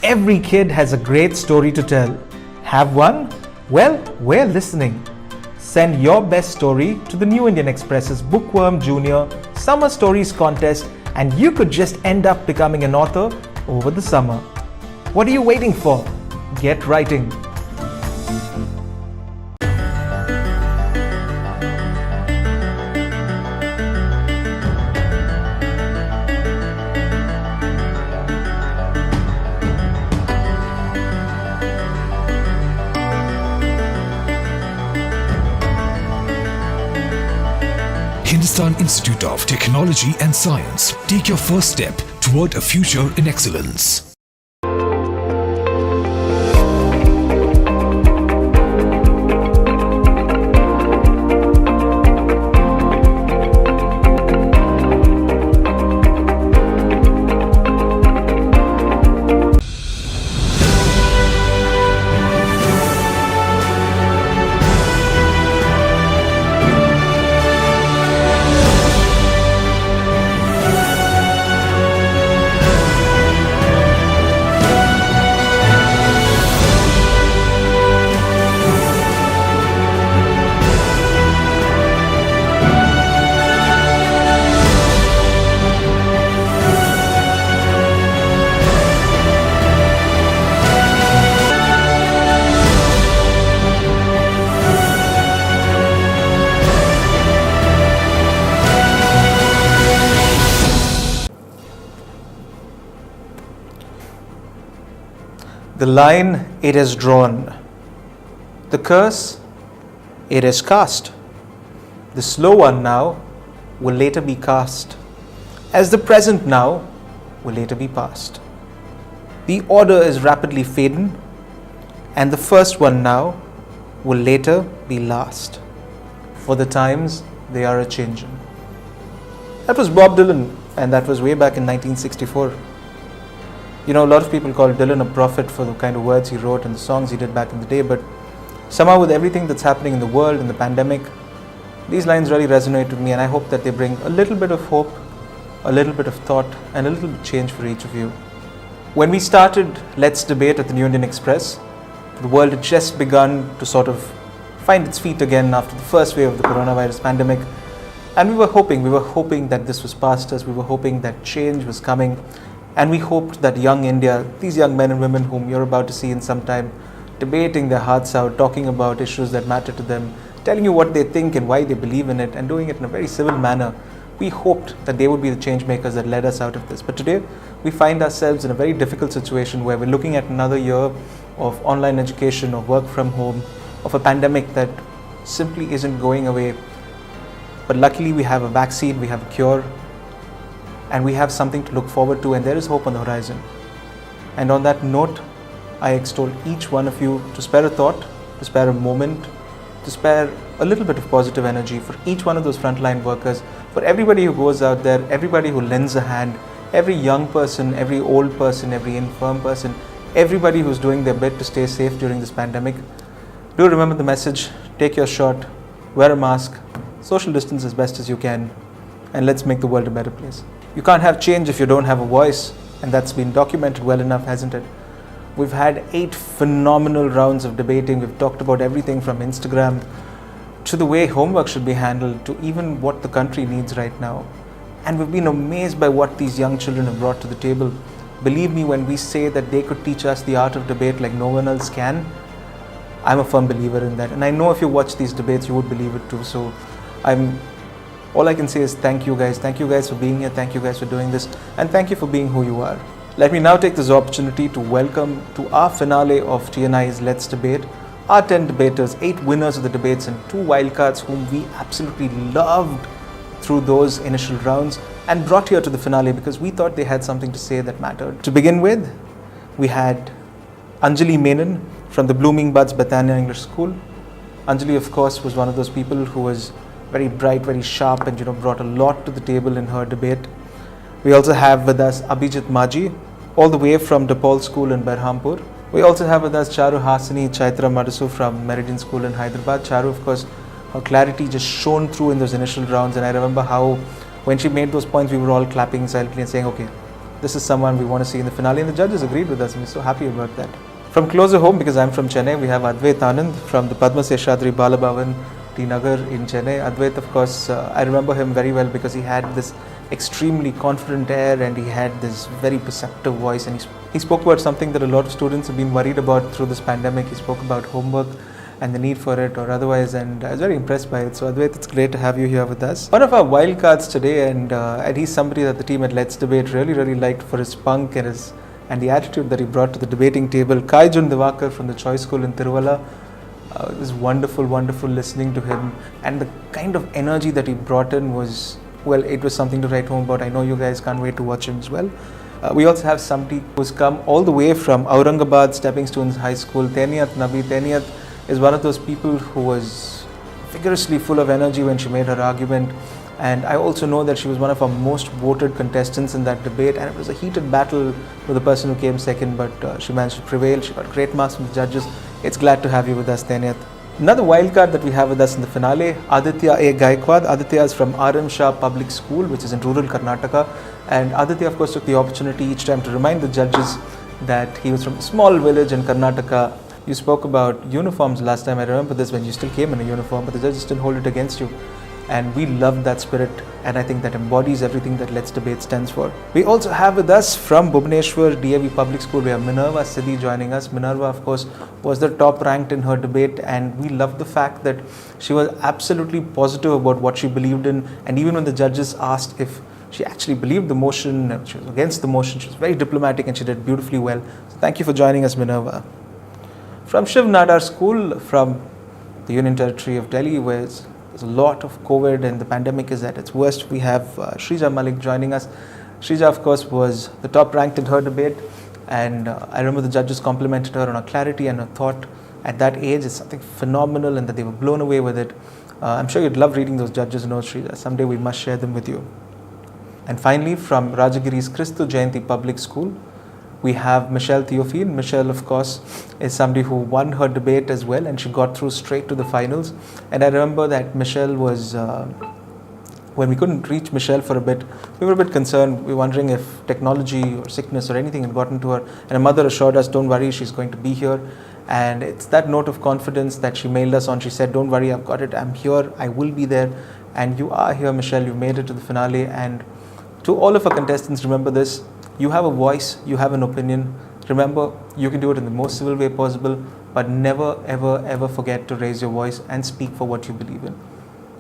Every kid has a great story to tell. Have one? Well, we're listening. Send your best story to the New Indian Express's Bookworm Junior Summer Stories Contest and you could just end up becoming an author over the summer. What are you waiting for? Get writing. Hindustan Institute of Technology and Science. Take your first step toward a future in excellence. The line it is drawn, the curse it is cast. The slow one now will later be cast, as the present now will later be past. The order is rapidly fading, and the first one now will later be last. For the times they are a changing. That was Bob Dylan, and that was way back in 1964. You know, a lot of people call Dylan a prophet for the kind of words he wrote and the songs he did back in the day, but somehow with everything that's happening in the world and the pandemic, these lines really resonate with me, and I hope that they bring a little bit of hope, a little bit of thought, and a little bit of change for each of you. When we started Let's Debate at the New Indian Express, the world had just begun to sort of find its feet again after the first wave of the coronavirus pandemic, and we were hoping that this was past us, we were hoping that change was coming. And we hoped that young India, these young men and women whom you're about to see in some time, debating their hearts out, talking about issues that matter to them, telling you what they think and why they believe in it, and doing it in a very civil manner, we hoped that they would be the change makers that led us out of this. But today, we find ourselves in a very difficult situation where we're looking at another year of online education, of work from home, of a pandemic that simply isn't going away. But luckily, we have a vaccine, we have a cure, and we have something to look forward to, and there is hope on the horizon. And on that note, I extol each one of you to spare a thought, to spare a moment, to spare a little bit of positive energy for each one of those frontline workers, for everybody who goes out there, everybody who lends a hand, every young person, every old person, every infirm person, everybody who's doing their bit to stay safe during this pandemic. Do remember the message, take your shot, wear a mask, social distance as best as you can, and let's make the world a better place. You can't have change if you don't have a voice, and that's been documented well enough, hasn't it? We've had 8 phenomenal rounds of debating. We've talked about everything from Instagram to the way homework should be handled to even what the country needs right now. And we've been amazed by what these young children have brought to the table. Believe me when we say that they could teach us the art of debate like no one else can, I'm a firm believer in that. And I know if you watch these debates, you would believe it too. So all I can say is thank you guys. Thank you guys for being here. Thank you guys for doing this. And thank you for being who you are. Let me now take this opportunity to welcome to our finale of TNI's Let's Debate, our 10 debaters, 8 winners of the debates and 2 wildcards whom we absolutely loved through those initial rounds and brought here to the finale because we thought they had something to say that mattered. To begin with, we had Anjali Menon from the Blooming Buds Bethania English School. Anjali, of course, was one of those people who was very bright, very sharp, and brought a lot to the table in her debate. We also have with us Abhijit Maji, all the way from DePaul School in Berhampur. We also have with us Charu Hasani Chaitra Madasu from Meridian School in Hyderabad. Charu, of course, her clarity just shone through in those initial rounds, and I remember how when she made those points, we were all clapping silently and saying, okay, this is someone we want to see in the finale, and the judges agreed with us, and we're so happy about that. From closer home, because I'm from Chennai, we have Advait Anand from the Padma Seshadri Balabhavan, T Nagar in Chennai. Advait, of course, I remember him very well because he had this extremely confident air and he had this very perceptive voice, and he spoke about something that a lot of students have been worried about through this pandemic. He spoke about homework and the need for it or otherwise, and I was very impressed by it. So Advait, it's great to have you here with us. One of our wild cards today, and he's somebody that the team at Let's Debate really liked for his spunk and the attitude that he brought to the debating table. Kaijun Divakar from the Choice School in Tiruvalla. It was wonderful listening to him, and the kind of energy that he brought in was, well, it was something to write home about. I know you guys can't wait to watch him as well. We also have somebody who's come all the way from Aurangabad Stepping Stones High School, Teniyat Nabi. Teniyat is one of those people who was vigorously full of energy when she made her argument, and I also know that she was one of our most voted contestants in that debate, and it was a heated battle with the person who came second, but she managed to prevail. She got great marks from the judges. It's glad to have you with us, Teniyat. Another wild card that we have with us in the finale, Aditya A. Gaikwad. Aditya is from RM Shah Public School, which is in rural Karnataka, and Aditya, of course, took the opportunity each time to remind the judges that he was from a small village in Karnataka. You spoke about uniforms last time. I remember this when you still came in a uniform, but the judges didn't hold it against you. And we love that spirit, and I think that embodies everything that Let's Debate stands for. We also have with us from Bhubaneswar DAV Public School, we have Minerva Siddhi joining us. Minerva, of course, was the top ranked in her debate, and we love the fact that she was absolutely positive about what she believed in, and even when the judges asked if she actually believed the motion, she was against the motion, she was very diplomatic and she did beautifully well. So thank you for joining us, Minerva. From Shiv Nadar School, from the Union Territory of Delhi, where there's a lot of COVID and the pandemic is at its worst, we have Shrija Malik joining us. Shrija, of course, was the top ranked in her debate, and I remember the judges complimented her on her clarity and her thought at that age. It's something phenomenal, and that they were blown away with it. I'm sure you'd love reading those judges' notes, Shrija. Someday we must share them with you. And finally, from Rajagiri's Christu Jayanti Public School, we have Michelle Theophine. Michelle, of course, is somebody who won her debate as well, and she got through straight to the finals. And I remember that Michelle was, when we couldn't reach Michelle for a bit, we were a bit concerned. We were wondering if technology or sickness or anything had gotten to her. And her mother assured us, don't worry, she's going to be here. And it's that note of confidence that she mailed us on. She said, don't worry, I've got it, I'm here, I will be there. And you are here, Michelle, you made it to the finale. And to all of our contestants, remember this. You have a voice, you have an opinion. Remember, you can do it in the most civil way possible, but never, ever forget to raise your voice and speak for what you believe in.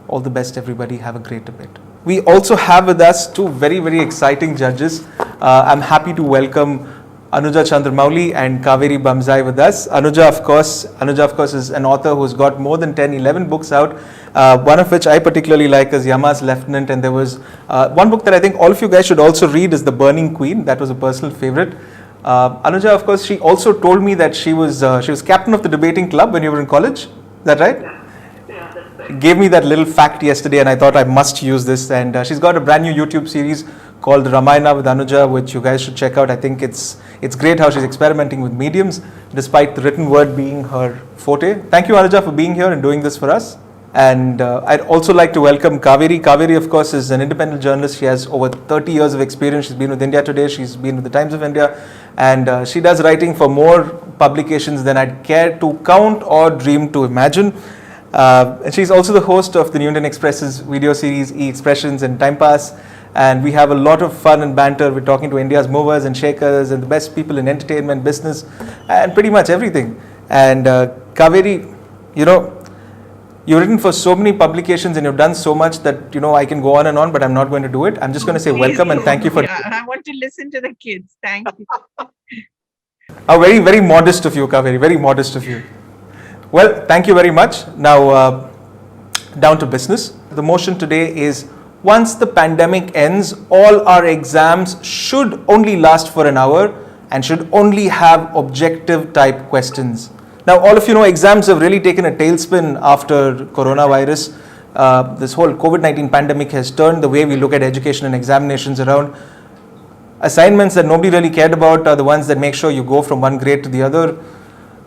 All the best, everybody. Have a great debate. We also have with us two very exciting judges. I'm happy to welcome Anuja Chandramouli and Kaveri Bamzai with us. Anuja, of course, is an author who's got more than 11 books out. One of which I particularly like is Yama's Lieutenant, and there was one book that I think all of you guys should also read is The Burning Queen. That was a personal favorite. Anuja, of course, she also told me that she was captain of the debating club when you were in college. Is that right? Yeah, that's right. Gave me that little fact yesterday, and I thought I must use this. And she's got a brand new YouTube series called Ramayana with Anuja, which you guys should check out. I think it's great how she's experimenting with mediums, despite the written word being her forte. Thank you, Anuja, for being here and doing this for us. And I'd also like to welcome Kaveri. Kaveri, of course, is an independent journalist. She has over 30 years of experience. She's been with India Today. She's been with the Times of India. And she does writing for more publications than I'd care to count or dream to imagine. And she's also the host of the New Indian Express's video series, E-Expressions and Time Pass. And we have a lot of fun and banter. We're talking to India's movers and shakers and the best people in entertainment, business, and pretty much everything. And Kaveri, you've written for so many publications and you've done so much that, I can go on and on, but I'm not going to do it. I'm just going to say welcome and thank you for... Yeah, I want to listen to the kids. Thank you. Very modest of you, Kaveri. Very modest of you. Well, thank you very much. Now, down to business. The motion today is, once the pandemic ends, all our exams should only last for an hour and should only have objective type questions. Now, all of you know exams have really taken a tailspin after coronavirus. This whole COVID-19 pandemic has turned the way we look at education and examinations around. Assignments that nobody really cared about are the ones that make sure you go from one grade to the other.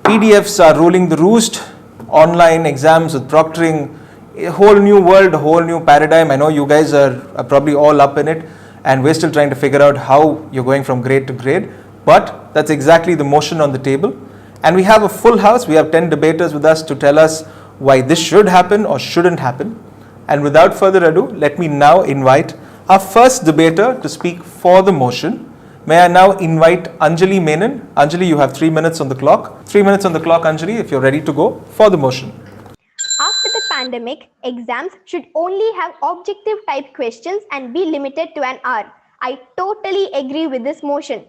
PDFs are ruling the roost. Online exams with proctoring, a whole new world, a whole new paradigm. I know you guys are probably all up in it. and we're still trying to figure out how you're going from grade to grade. But that's exactly the motion on the table. And we have a full house. We have 10 debaters with us to tell us why this should happen or shouldn't happen. And without further ado, let me now invite our first debater to speak for the motion. May I now invite Anjali Menon. Anjali, you have 3 minutes on the clock. 3 minutes on the clock, Anjali, if you're ready to go for the motion. After the pandemic, exams should only have objective type questions and be limited to an hour. I totally agree with this motion.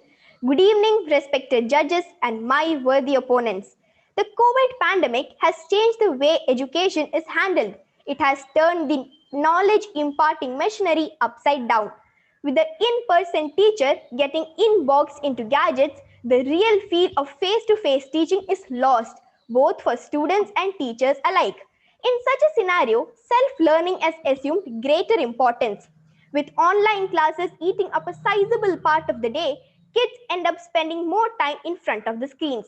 Good evening, respected judges and my worthy opponents. The COVID pandemic has changed the way education is handled. It has turned the knowledge imparting machinery upside down. With the in-person teacher getting inboxed into gadgets, the real feel of face-to-face teaching is lost, both for students and teachers alike. In such a scenario, self-learning has assumed greater importance. With online classes eating up a sizable part of the day, kids end up spending more time in front of the screens.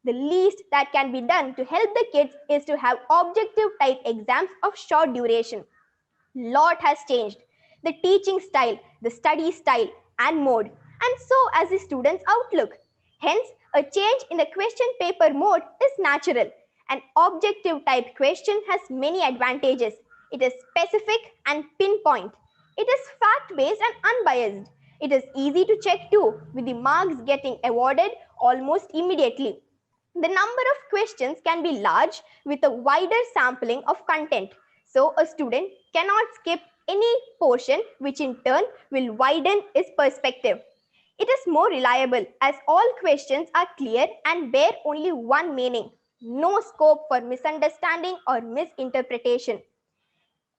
The least that can be done to help the kids is to have objective type exams of short duration. Lot has changed. The teaching style, the study style and mode, and so has the student's outlook. Hence, a change in the question paper mode is natural. An objective type question has many advantages. It is specific and pinpoint. It is fact-based and unbiased. It is easy to check too, with the marks getting awarded almost immediately. The number of questions can be large with a wider sampling of content. So a student cannot skip any portion, which in turn will widen his perspective. It is more reliable as all questions are clear and bear only one meaning. No scope for misunderstanding or misinterpretation.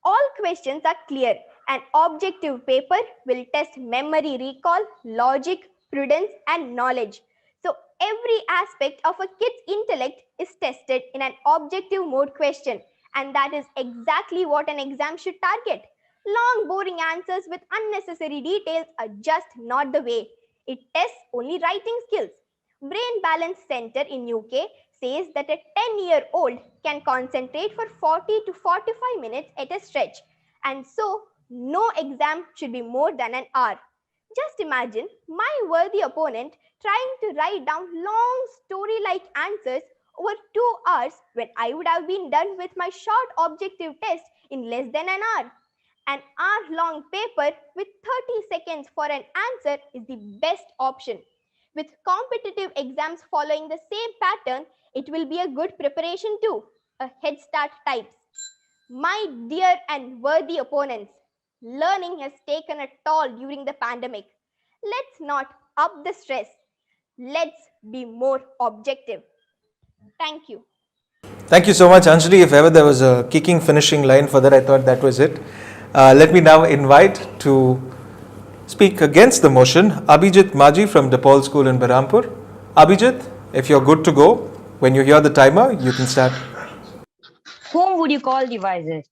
All questions are clear. An objective paper will test memory recall, logic, prudence, and knowledge. So every aspect of a kid's intellect is tested in an objective mode question, and that is exactly what an exam should target. Long, boring answers with unnecessary details are just not the way. It tests only writing skills. Brain Balance Center in UK says that a 10-year-old can concentrate for 40 to 45 minutes at a stretch, and so no exam should be more than an hour. Just imagine my worthy opponent trying to write down long story-like answers over 2 hours when I would have been done with my short objective test in less than an hour. An hour-long paper with 30 seconds for an answer is the best option. With competitive exams following the same pattern, it will be a good preparation too, a head start types. My dear and worthy opponents, learning has taken a toll during the pandemic. Let's not up the stress. Let's be more objective. Thank you. Thank you so much, Anjali. If ever there was a kicking finishing line for that, I thought that was it. Let me now invite to speak against the motion Abhijit Maji from DePaul School in Berhampur. Abhijit, if you're good to go, when you hear the timer, you can start. Whom would you call the wisest?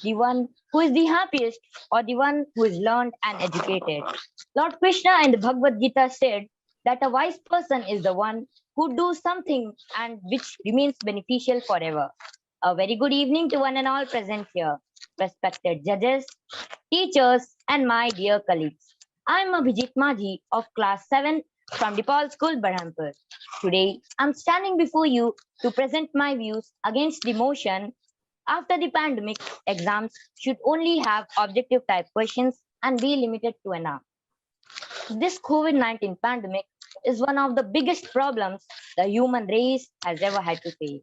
The one who is the happiest or the one who is learned and educated? Lord Krishna in the Bhagavad Gita said that a wise person is the one who does something and which remains beneficial forever. A very good evening to one and all present here, respected judges, teachers, and my dear colleagues. I'm Abhijit Maji of class 7 from DePaul School, Berhampur. Today, I'm standing before you to present my views against the motion after the pandemic, exams should only have objective type questions and be limited to an hour. This COVID-19 pandemic is one of the biggest problems the human race has ever had to face.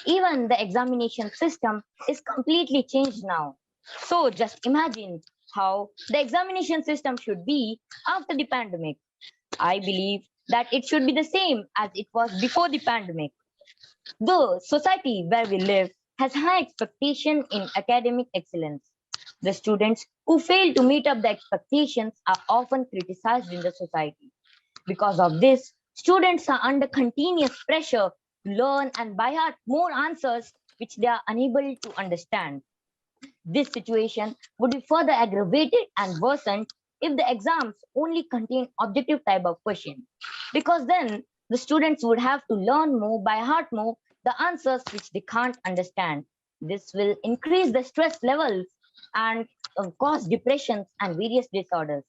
Even the examination system is completely changed now. So just imagine how the examination system should be after the pandemic. I believe that it should be the same as it was before the pandemic. The society where we live has high expectation in academic excellence. The students who fail to meet up the expectations are often criticized in the society. Because of this, students are under continuous pressure to learn and by heart more answers which they are unable to understand. This situation would be further aggravated and worsened if the exams only contain objective type of question, because then the students would have to learn more by heart more the answers which they can't understand. This will increase the stress levels and cause depressions and various disorders.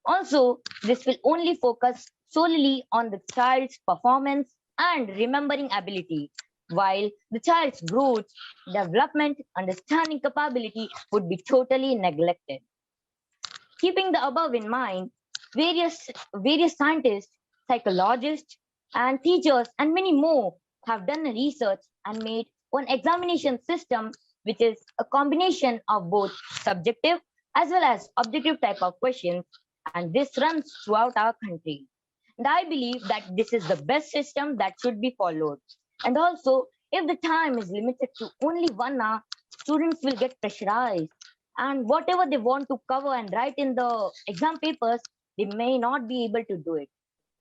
Also, this will only focus solely on the child's performance and remembering ability, while the child's growth, development, understanding capability would be totally neglected. Keeping the above in mind, various scientists, psychologists, and teachers, and many more have done research and made one examination system which is a combination of both subjective as well as objective type of questions, and this runs throughout our country. And I believe that this is the best system that should be followed. And also, if the time is limited to only 1 hour, students will get pressurized, and whatever they want to cover and write in the exam papers, they may not be able to do it.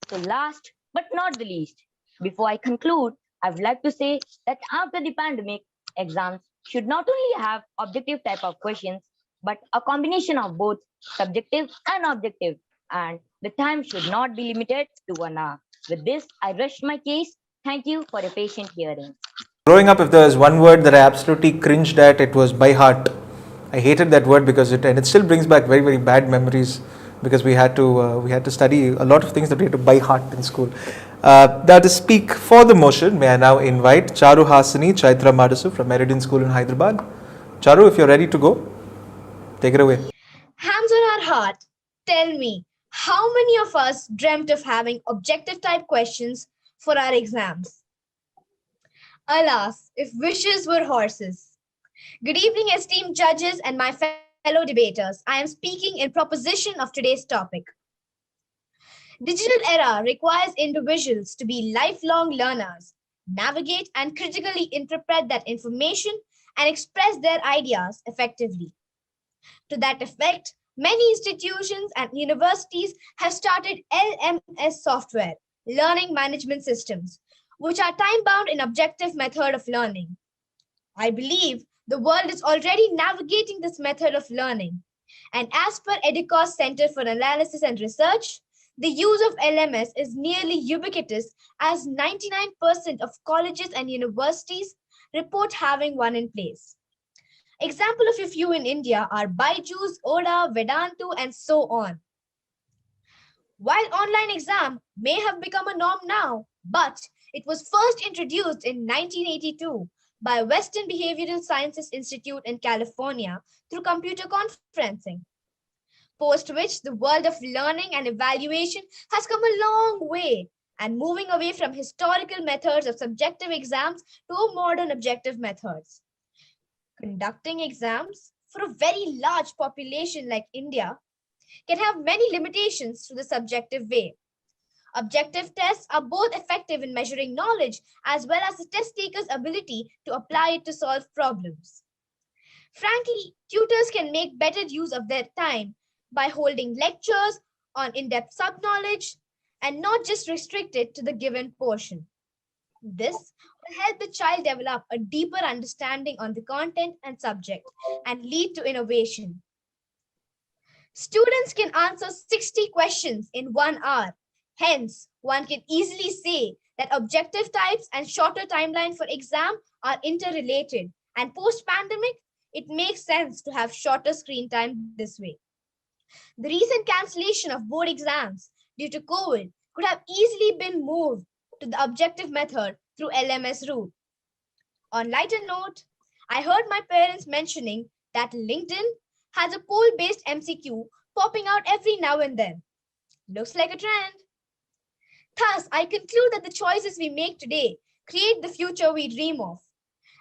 So last but not the least, before I conclude, I would like to say that after the pandemic, exams should not only have objective type of questions, but a combination of both subjective and objective, and the time should not be limited to 1 hour. With this, I rest my case. Thank you for your patient hearing. Growing up, if there was one word that I absolutely cringed at, it was by heart. I hated that word because it still brings back very, very bad memories, because we had to study a lot of things that we had to by heart in school. Now, to speak for the motion, may I now invite Charu Hasani Chaitra Madasu from Meridian School in Hyderabad. Charu, if you're ready to go, take it away. Hands on our heart, tell me, how many of us dreamt of having objective type questions for our exams? Alas, if wishes were horses. Good evening, esteemed judges and my fellow debaters. I am speaking in proposition of today's topic. Digital era requires individuals to be lifelong learners, navigate and critically interpret that information and express their ideas effectively. To that effect, many institutions and universities have started LMS software, learning management systems, which are time-bound in objective method of learning. I believe the world is already navigating this method of learning. And as per EDUCAUSE Center for Analysis and Research, the use of LMS is nearly ubiquitous, as 99% of colleges and universities report having one in place. Example of a few in India are Byju's, Oda, Vedantu, and so on. While online exam may have become a norm now, but it was first introduced in 1982 by Western Behavioral Sciences Institute in California through computer conferencing. Post which the world of learning and evaluation has come a long way, and moving away from historical methods of subjective exams to modern objective methods. Conducting exams for a very large population like India can have many limitations to the subjective way. Objective tests are both effective in measuring knowledge as well as the test taker's ability to apply it to solve problems. Frankly, tutors can make better use of their time by holding lectures on in-depth sub-knowledge and not just restricted to the given portion. This will help the child develop a deeper understanding on the content and subject and lead to innovation. Students can answer 60 questions in 1 hour. Hence, one can easily say that objective types and shorter timeline for exam are interrelated, and post-pandemic, it makes sense to have shorter screen time this way. The recent cancellation of board exams due to COVID could have easily been moved to the objective method through LMS route. On lighter note, I heard my parents mentioning that LinkedIn has a poll-based MCQ popping out every now and then. Looks like a trend. Thus, I conclude that the choices we make today create the future we dream of.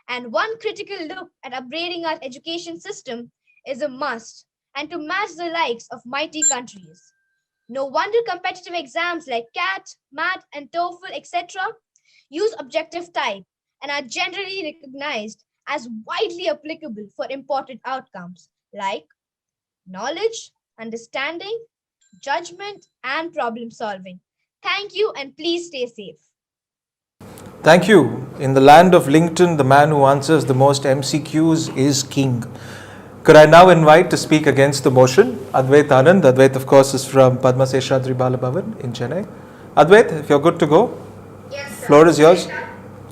And one critical look at upgrading our education system is a must, and to match the likes of mighty countries. No wonder competitive exams like CAT, MAT, and TOEFL, etc. use objective type and are generally recognized as widely applicable for important outcomes like knowledge, understanding, judgment, and problem solving. Thank you, and please stay safe. Thank you. In the land of LinkedIn, the man who answers the most MCQs is king. Could I now invite to speak against the motion Advait Anand? Advait, of course, is from Padma Seshadri Balabhavan in Chennai. Advait, if you're good to go, Yes, sir. floor is yours.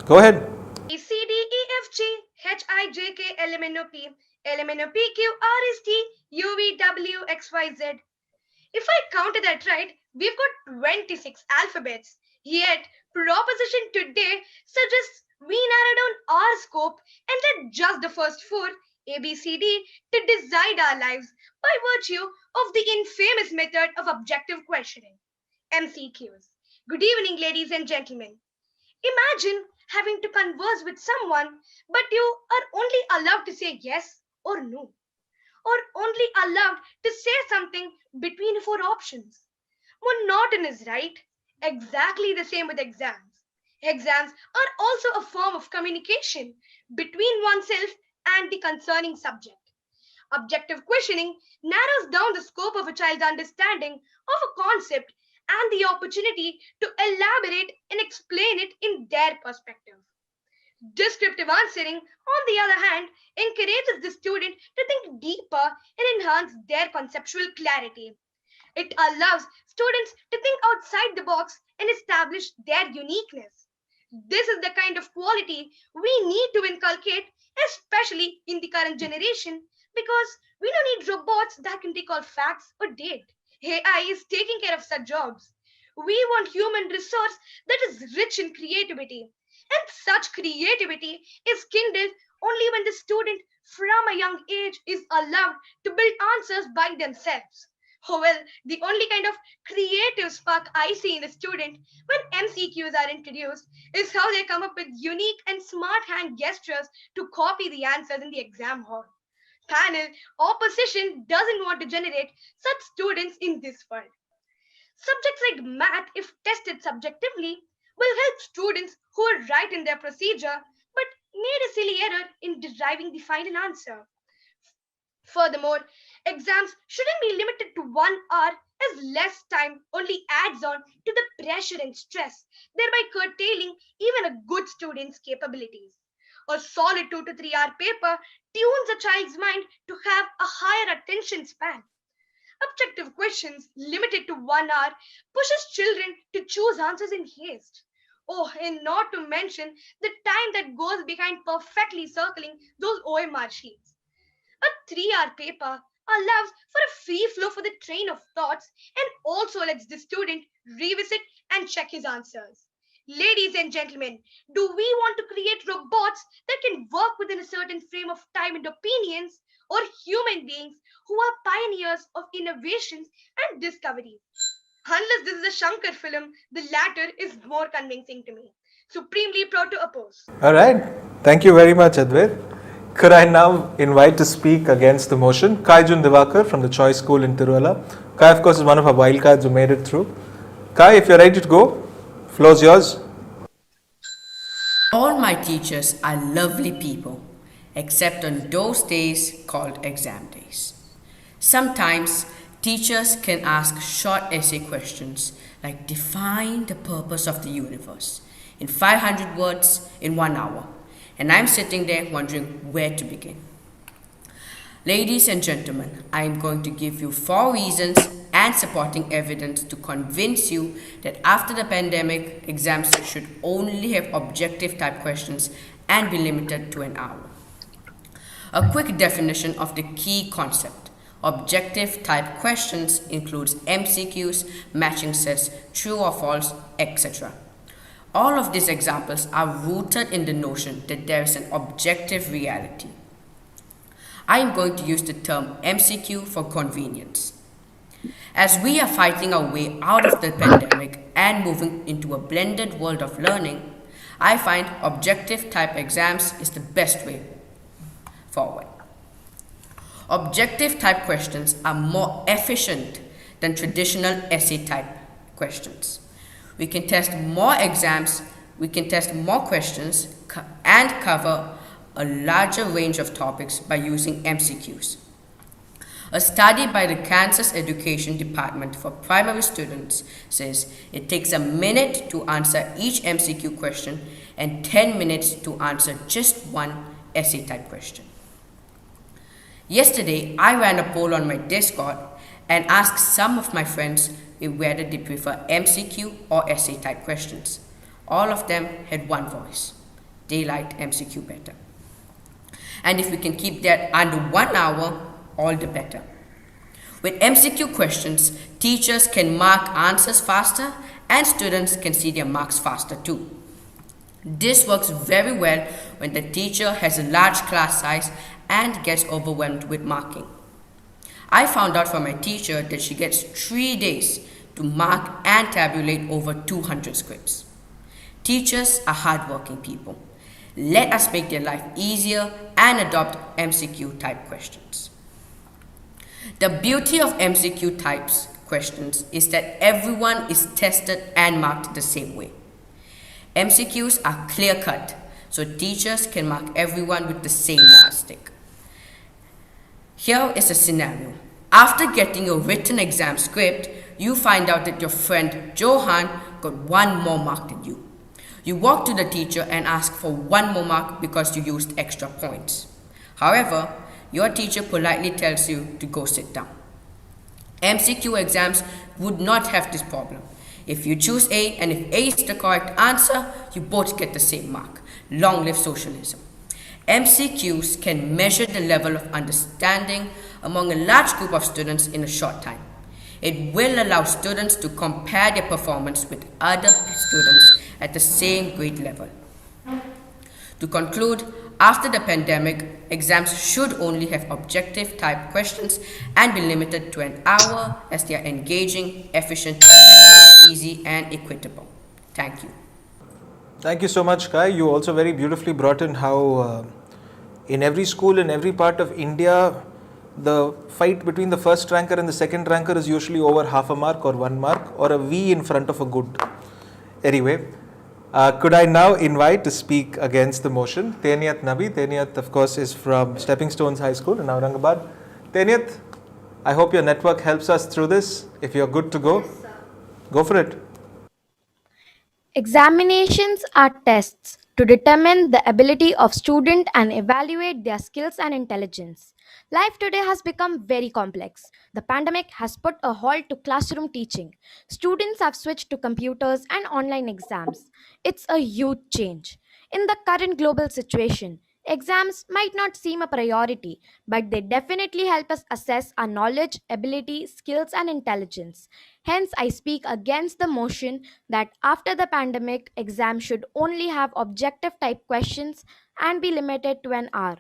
Go ahead. A, C, D, E, F, G, H, I, J, K, L, M, N, O, P, L, M, N, O, P, Q, R, S, T, U, V, W, X, Y, Z. If I counted that right, we've got 26 alphabets. Yet, proposition today suggests we narrow down our scope and let just the first four, A, B, C, D, to decide our lives by virtue of the infamous method of objective questioning, MCQs. Good evening, ladies and gentlemen. Imagine having to converse with someone, but you are only allowed to say yes or no, or only allowed to say something between four options. Monotonous, right? Exactly the same with exams. Exams are also a form of communication between oneself and the concerning subject. Objective questioning narrows down the scope of a child's understanding of a concept and the opportunity to elaborate and explain it in their perspective. Descriptive answering, on the other hand, encourages the student to think deeper and enhance their conceptual clarity. It allows students to think outside the box and establish their uniqueness. This is the kind of quality we need to inculcate, especially in the current generation, because we don't need robots that can recall facts or date. AI is taking care of such jobs. We want human resource that is rich in creativity. And such creativity is kindled only when the student from a young age is allowed to build answers by themselves. Oh, well, the only kind of creative spark I see in a student when MCQs are introduced is how they come up with unique and smart hand gestures to copy the answers in the exam hall. Panel opposition doesn't want to generate such students in this world. Subjects like math, if tested subjectively, will help students who are right in their procedure but made a silly error in deriving the final answer. Furthermore, exams shouldn't be limited to 1 hour as less time only adds on to the pressure and stress, thereby curtailing even a good student's capabilities. A solid 2 to 3 hour paper tunes a child's mind to have a higher attention span. Objective questions limited to 1 hour pushes children to choose answers in haste. Oh, and not to mention the time that goes behind perfectly circling those OMR sheets. A 3 hour paper allows for a free flow for the train of thoughts and also lets the student revisit and check his answers. Ladies and gentlemen, do we want to create robots that can work within a certain frame of time and opinions, or human beings who are pioneers of innovations and discoveries? Unless this is a Shankar film, the latter is more convincing to me. Supremely proud to oppose. All right. Thank you very much, Advait. Could I now invite to speak against the motion Kaijun Divakar from the Choice School in Tiruvalla. Kai, of course, is one of our wildcards who made it through. Kai, if you're ready to go, floor's yours. All my teachers are lovely people, except on those days called exam days. Sometimes teachers can ask short essay questions like define the purpose of the universe in 500 words in 1 hour, and I'm sitting there wondering where to begin. Ladies and gentlemen, I am going to give you 4 reasons and supporting evidence to convince you that after the pandemic, exams should only have objective type questions and be limited to 1 hour. A quick definition of the key concept. Objective type questions includes MCQs, matching sets, true or false, etc. All of these examples are rooted in the notion that there is an objective reality. I am going to use the term MCQ for convenience. As we are fighting our way out of the pandemic and moving into a blended world of learning, I find objective type exams is the best way forward. Objective type questions are more efficient than traditional essay type questions. We can test more exams, we can test more questions and cover a larger range of topics by using MCQs. A study by the Kansas Education Department for primary students says it takes a minute to answer each MCQ question and 10 minutes to answer just one essay type question. Yesterday, I ran a poll on my Discord and asked some of my friends whether they prefer MCQ or essay type questions. All of them had one voice. They liked MCQ better. And if we can keep that under 1 hour, all the better. With MCQ questions, teachers can mark answers faster and students can see their marks faster too. This works very well when the teacher has a large class size and gets overwhelmed with marking. I found out from my teacher that she gets 3 days to mark and tabulate over 200 scripts. Teachers are hardworking people. Let us make their life easier and adopt MCQ type questions. The beauty of MCQ types questions is that everyone is tested and marked the same way. MCQs are clear cut, so teachers can mark everyone with the same yardstick. Here is a scenario. After getting your written exam script, you find out that your friend Johan got 1 more mark than you. You walk to the teacher and ask for 1 more mark because you used extra points. However, your teacher politely tells you to go sit down. MCQ exams would not have this problem. If you choose A and if A is the correct answer, you both get the same mark. Long live socialism. MCQs can measure the level of understanding among a large group of students in a short time. It will allow students to compare their performance with other students at the same grade level. To conclude, after the pandemic, exams should only have objective type questions and be limited to an hour as they are engaging, efficient, easy and equitable. Thank you. Thank you so much, Kai. You also very beautifully brought in how in every school in every part of India, the fight between the first ranker and the second ranker is usually over half a mark or 1 mark or a V in front of a good. Anyway, could I now invite to speak against the motion Teniyat Nabi. Teniyat, of course, is from Stepping Stones High School in Aurangabad. Teniyat, I hope your network helps us through this. If you're good to go, go for it. Examinations are tests to determine the ability of student and evaluate their skills and intelligence. Life today has become very complex. The pandemic has put a halt to classroom teaching. Students have switched to computers and online exams. It's a huge change. In the current global situation, exams might not seem a priority, but they definitely help us assess our knowledge, ability, skills, and intelligence. Hence, I speak against the motion that after the pandemic, exams should only have objective type questions and be limited to an hour.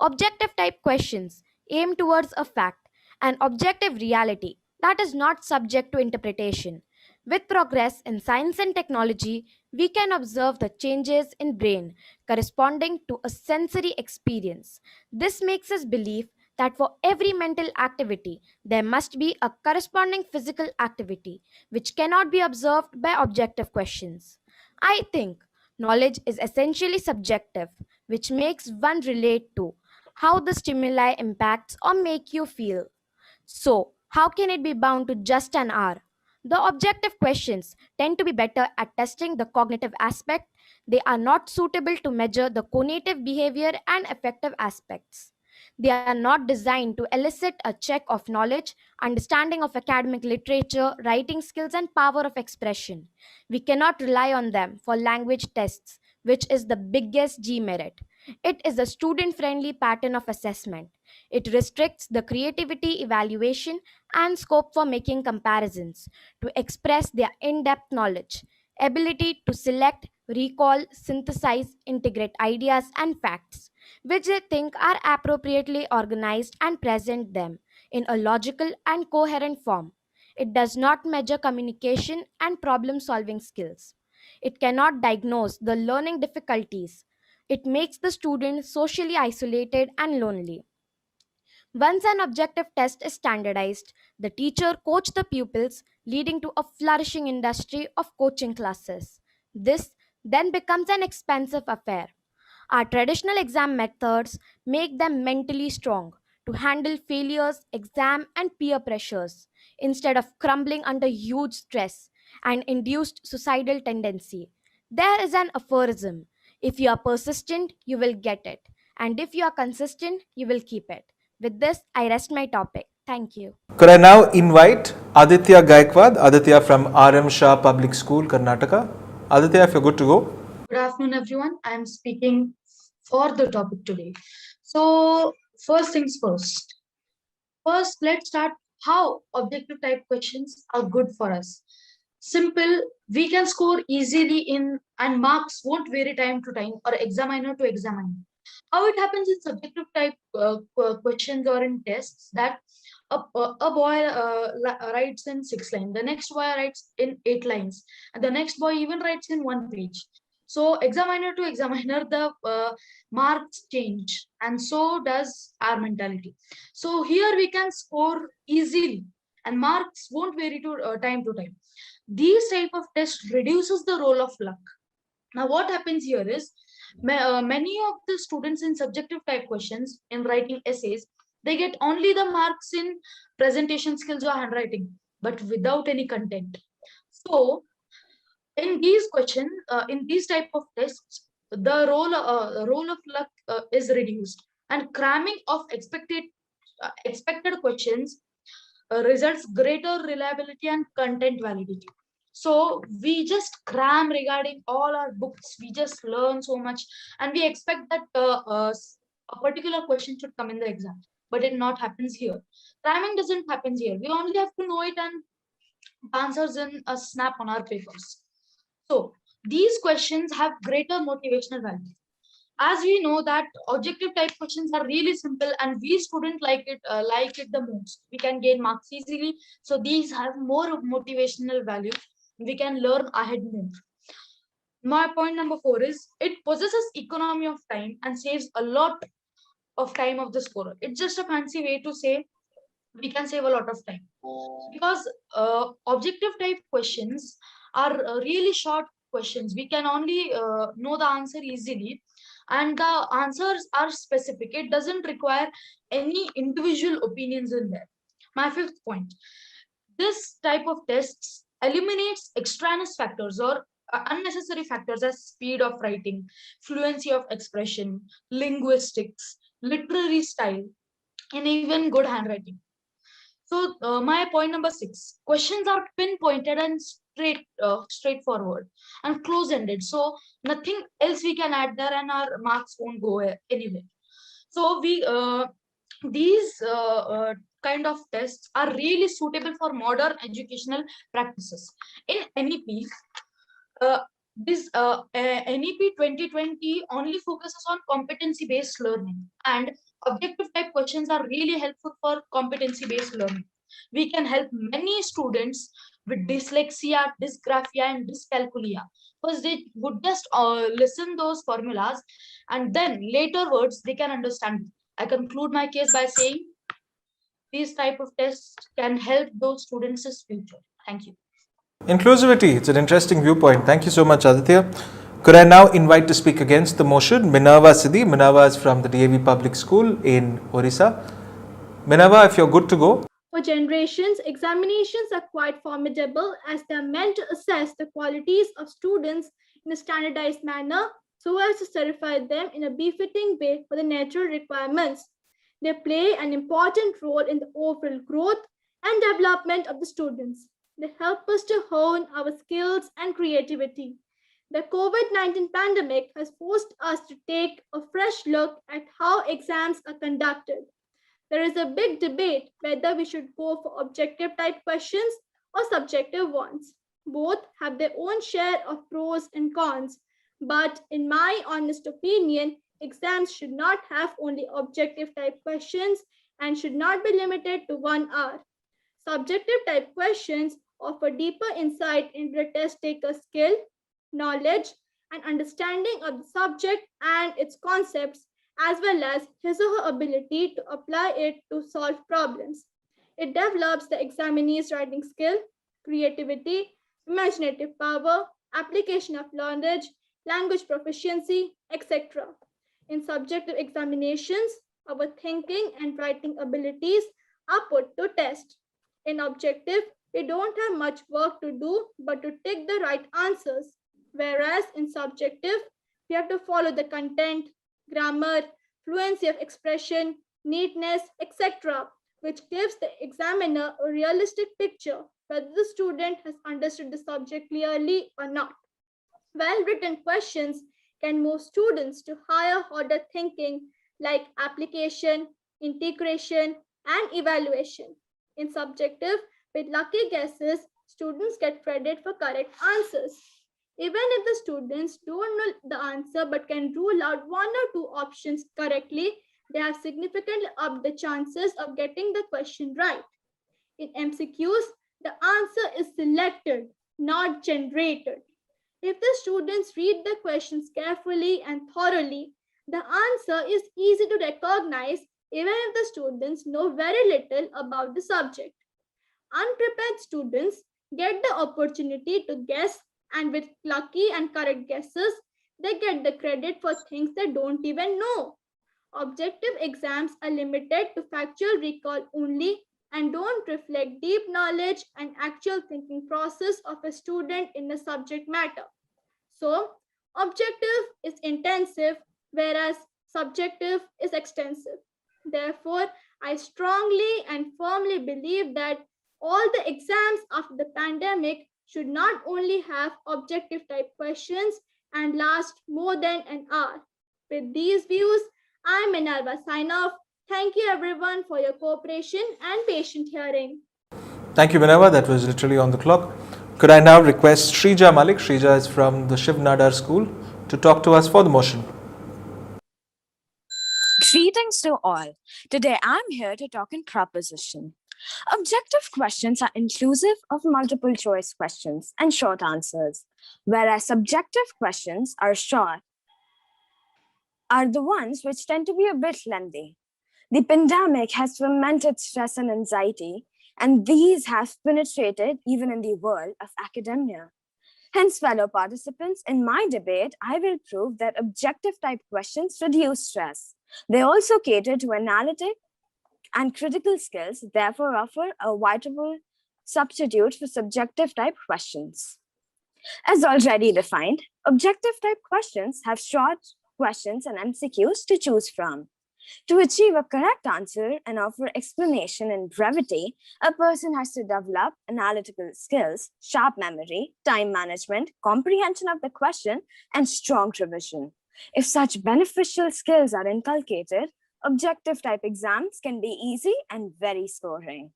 Objective type questions aim towards a fact, an objective reality that is not subject to interpretation. With progress in science and technology, we can observe the changes in brain corresponding to a sensory experience. This makes us believe that for every mental activity, there must be a corresponding physical activity which cannot be observed by objective questions. I think knowledge is essentially subjective, which makes one relate to how the stimuli impacts or make you feel. So, how can it be bound to just an hour? The objective questions tend to be better at testing the cognitive aspect. They are not suitable to measure the cognitive behavior and affective aspects. They are not designed to elicit a check of knowledge, understanding of academic literature, writing skills, and power of expression. We cannot rely on them for language tests, which is the biggest demerit. It is a student friendly pattern of assessment. It restricts the creativity, evaluation, and scope for making comparisons to express their in depth knowledge, ability to select, recall, synthesize, integrate ideas and facts, which they think are appropriately organized and present them in a logical and coherent form. It does not measure communication and problem solving skills. It cannot diagnose the learning difficulties. It makes the student socially isolated and lonely. Once an objective test is standardized, the teacher coaches the pupils, leading to a flourishing industry of coaching classes. This then becomes an expensive affair. Our traditional exam methods make them mentally strong to handle failures, exam, and peer pressures instead of crumbling under huge stress and induced suicidal tendency. There is an aphorism: if you are persistent, you will get it, and if you are consistent, you will keep it. With this, I rest my topic. Thank you. Could I now invite Aditya Gaikwad, Aditya from RM Shah Public School, Karnataka. Aditya, if you're good to go. Good afternoon, everyone. I'm speaking for the topic today. So, first things first. First, let's start how objective type questions are good for us. Simple, we can score easily in, and marks won't vary time to time or examiner to examiner. How it happens in subjective type questions or in tests, that a boy writes in 6 lines, the next boy writes in 8 lines, and the next boy even writes in 1 page. So examiner to examiner, the marks change, and so does our mentality. So here we can score easily, and marks won't vary to time. These type of tests reduces the role of luck. Now, what happens here is many of the students in subjective type questions in writing essays, they get only the marks in presentation skills or handwriting, but without any content. So, in these questions, in these type of tests, the role of luck is reduced, and cramming of expected questions results greater reliability and content validity. So we just cram regarding all our books, we just learn so much, and we expect that a particular question should come in the exam, but it not happens here. Cramming doesn't happen here. We only have to know it and answers in a snap on our papers. So these questions have greater motivational value. As we know that objective type questions are really simple, and we student like it the most, we can gain marks easily. So these have more of motivational value, we can learn ahead more. My point number 4 is it possesses economy of time and saves a lot of time of the scorer. It's just a fancy way to say we can save a lot of time, because objective type questions are really short questions. We can only know the answer easily, and the answers are specific. It doesn't require any individual opinions in there. My 5th point, this type of tests eliminates extraneous factors or unnecessary factors as speed of writing, fluency of expression, linguistics, literary style, and even good handwriting. So my point number 6, questions are pinpointed and straightforward and close-ended. So nothing else we can add there, and our marks won't go anywhere. So these kind of tests are really suitable for modern educational practices. In NEP, this NEP 2020 only focuses on competency-based learning, and objective type questions are really helpful for competency-based learning. We can help many students with dyslexia, dysgraphia, and dyscalculia, because they would just listen those formulas, and then later words they can understand. I conclude my case by saying these type of tests can help those students' future. Thank you. Inclusivity, it's an interesting viewpoint. Thank you so much, Aditya. Could I now invite to speak against the motion Minerva Siddhi? Minerva is from the DAV Public School in Orissa. Minerva, if you're good to go. For generations, examinations are quite formidable, as they are meant to assess the qualities of students in a standardized manner so as to certify them in a befitting way for the natural requirements. They play an important role in the overall growth and development of the students. They help us to hone our skills and creativity. The COVID-19 pandemic has forced us to take a fresh look at how exams are conducted. There is a big debate whether we should go for objective type questions or subjective ones. Both have their own share of pros and cons, but in my honest opinion, exams should not have only objective type questions and should not be limited to 1 hour. Subjective type questions offer deeper insight into the test taker's skill, knowledge, and understanding of the subject and its concepts, as well as his or her ability to apply it to solve problems. It develops the examinee's writing skill, creativity, imaginative power, application of knowledge, language proficiency, etc. In subjective examinations, our thinking and writing abilities are put to test. In objective, we don't have much work to do but to take the right answers, whereas in subjective, we have to follow the content, grammar, fluency of expression, neatness, etc., which gives the examiner a realistic picture whether the student has understood the subject clearly or not. Well-written questions can move students to higher order thinking like application, integration, and evaluation. In subjective, with lucky guesses, students get credit for correct answers. Even if the students don't know the answer but can rule out one or two options correctly, they have significantly upped the chances of getting the question right. In MCQs, the answer is selected, not generated. If the students read the questions carefully and thoroughly, the answer is easy to recognize even if the students know very little about the subject. Unprepared students get the opportunity to guess, and with lucky and correct guesses, they get the credit for things they don't even know. Objective exams are limited to factual recall only and don't reflect deep knowledge and actual thinking process of a student in a subject matter. So, objective is intensive, whereas subjective is extensive. Therefore, I strongly and firmly believe that all the exams after the pandemic should not only have objective type questions and last more than an hour. With these views, I'm Minerva sign off. Thank you everyone for your cooperation and patient hearing. Thank you, Minerva. That was literally on the clock. Could I now request Shrija Malik? Shrija is from the Shiv Nadar School to talk to us for the motion. Greetings to all. Today I'm here to talk in proposition. Objective questions are inclusive of multiple choice questions and short answers, whereas subjective questions are the ones which tend to be a bit lengthy. The pandemic has fermented stress and anxiety, and these have penetrated even in the world of academia. Hence, fellow participants, in my debate, I will prove that objective type questions reduce stress. They also cater to analytic and critical skills, therefore offer a viable substitute for subjective type questions. As already defined, objective type questions have short questions and MCQs to choose from. To achieve a correct answer and offer explanation in brevity, a person has to develop analytical skills, sharp memory, time management, comprehension of the question, and strong revision. If such beneficial skills are inculcated, objective type exams can be easy and very scoring.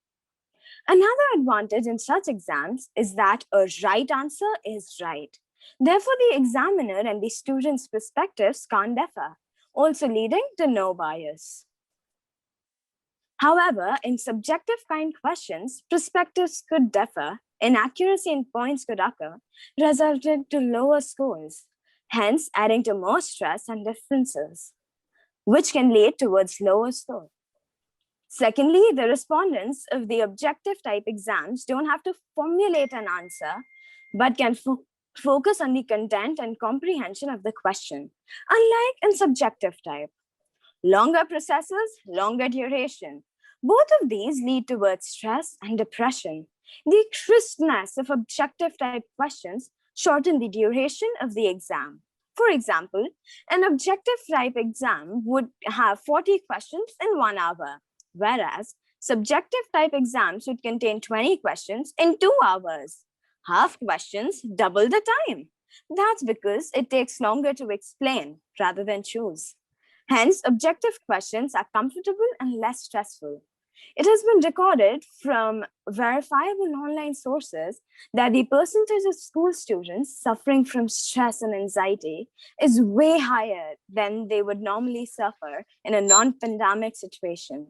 Another advantage in such exams is that a right answer is right. Therefore, the examiner and the student's perspectives can't differ, also leading to no bias. However, in subjective kind questions, perspectives could differ, inaccuracy in points could occur, resulting to lower scores, hence adding to more stress and differences, which can lead towards lower score. Secondly, the respondents of the objective type exams don't have to formulate an answer, but can focus on the content and comprehension of the question, unlike in subjective type. Longer processes, longer duration. Both of these lead towards stress and depression. The crispness of objective type questions shorten the duration of the exam. For example, an objective type exam would have 40 questions in 1 hour, whereas subjective type exams would contain 20 questions in 2 hours. Half questions, double the time. That's because it takes longer to explain rather than choose. Hence, objective questions are comfortable and less stressful. It has been recorded from verifiable online sources that the percentage of school students suffering from stress and anxiety is way higher than they would normally suffer in a non-pandemic situation.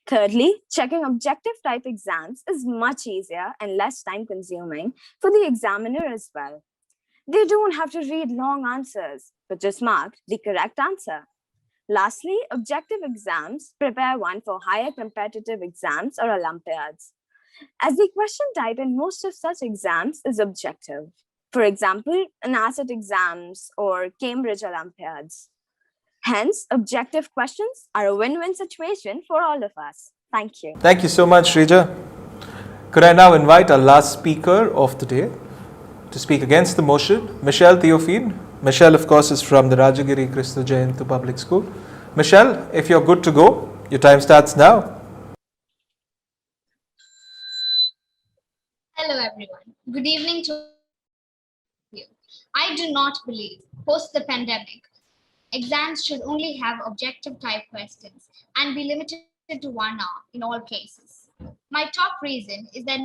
Thirdly, checking objective type exams is much easier and less time consuming for the examiner as well. They don't have to read long answers, but just mark the correct answer. Lastly, objective exams prepare one for higher competitive exams or Olympiads, as the question type in most of such exams is objective. For example, NASET exams or Cambridge Olympiads. Hence, objective questions are a win-win situation for all of us. Thank you. Thank you so much, Shrija. Could I now invite our last speaker of the day to speak against the motion, Michelle Theophine. Michelle, of course, is from the Rajagiri Krishna Jayantu Public School. Michelle, if you're good to go, your time starts now. Hello, everyone. Good evening to you. I do not believe, post the pandemic, exams should only have objective type questions and be limited to 1 hour in all cases. My top reason is that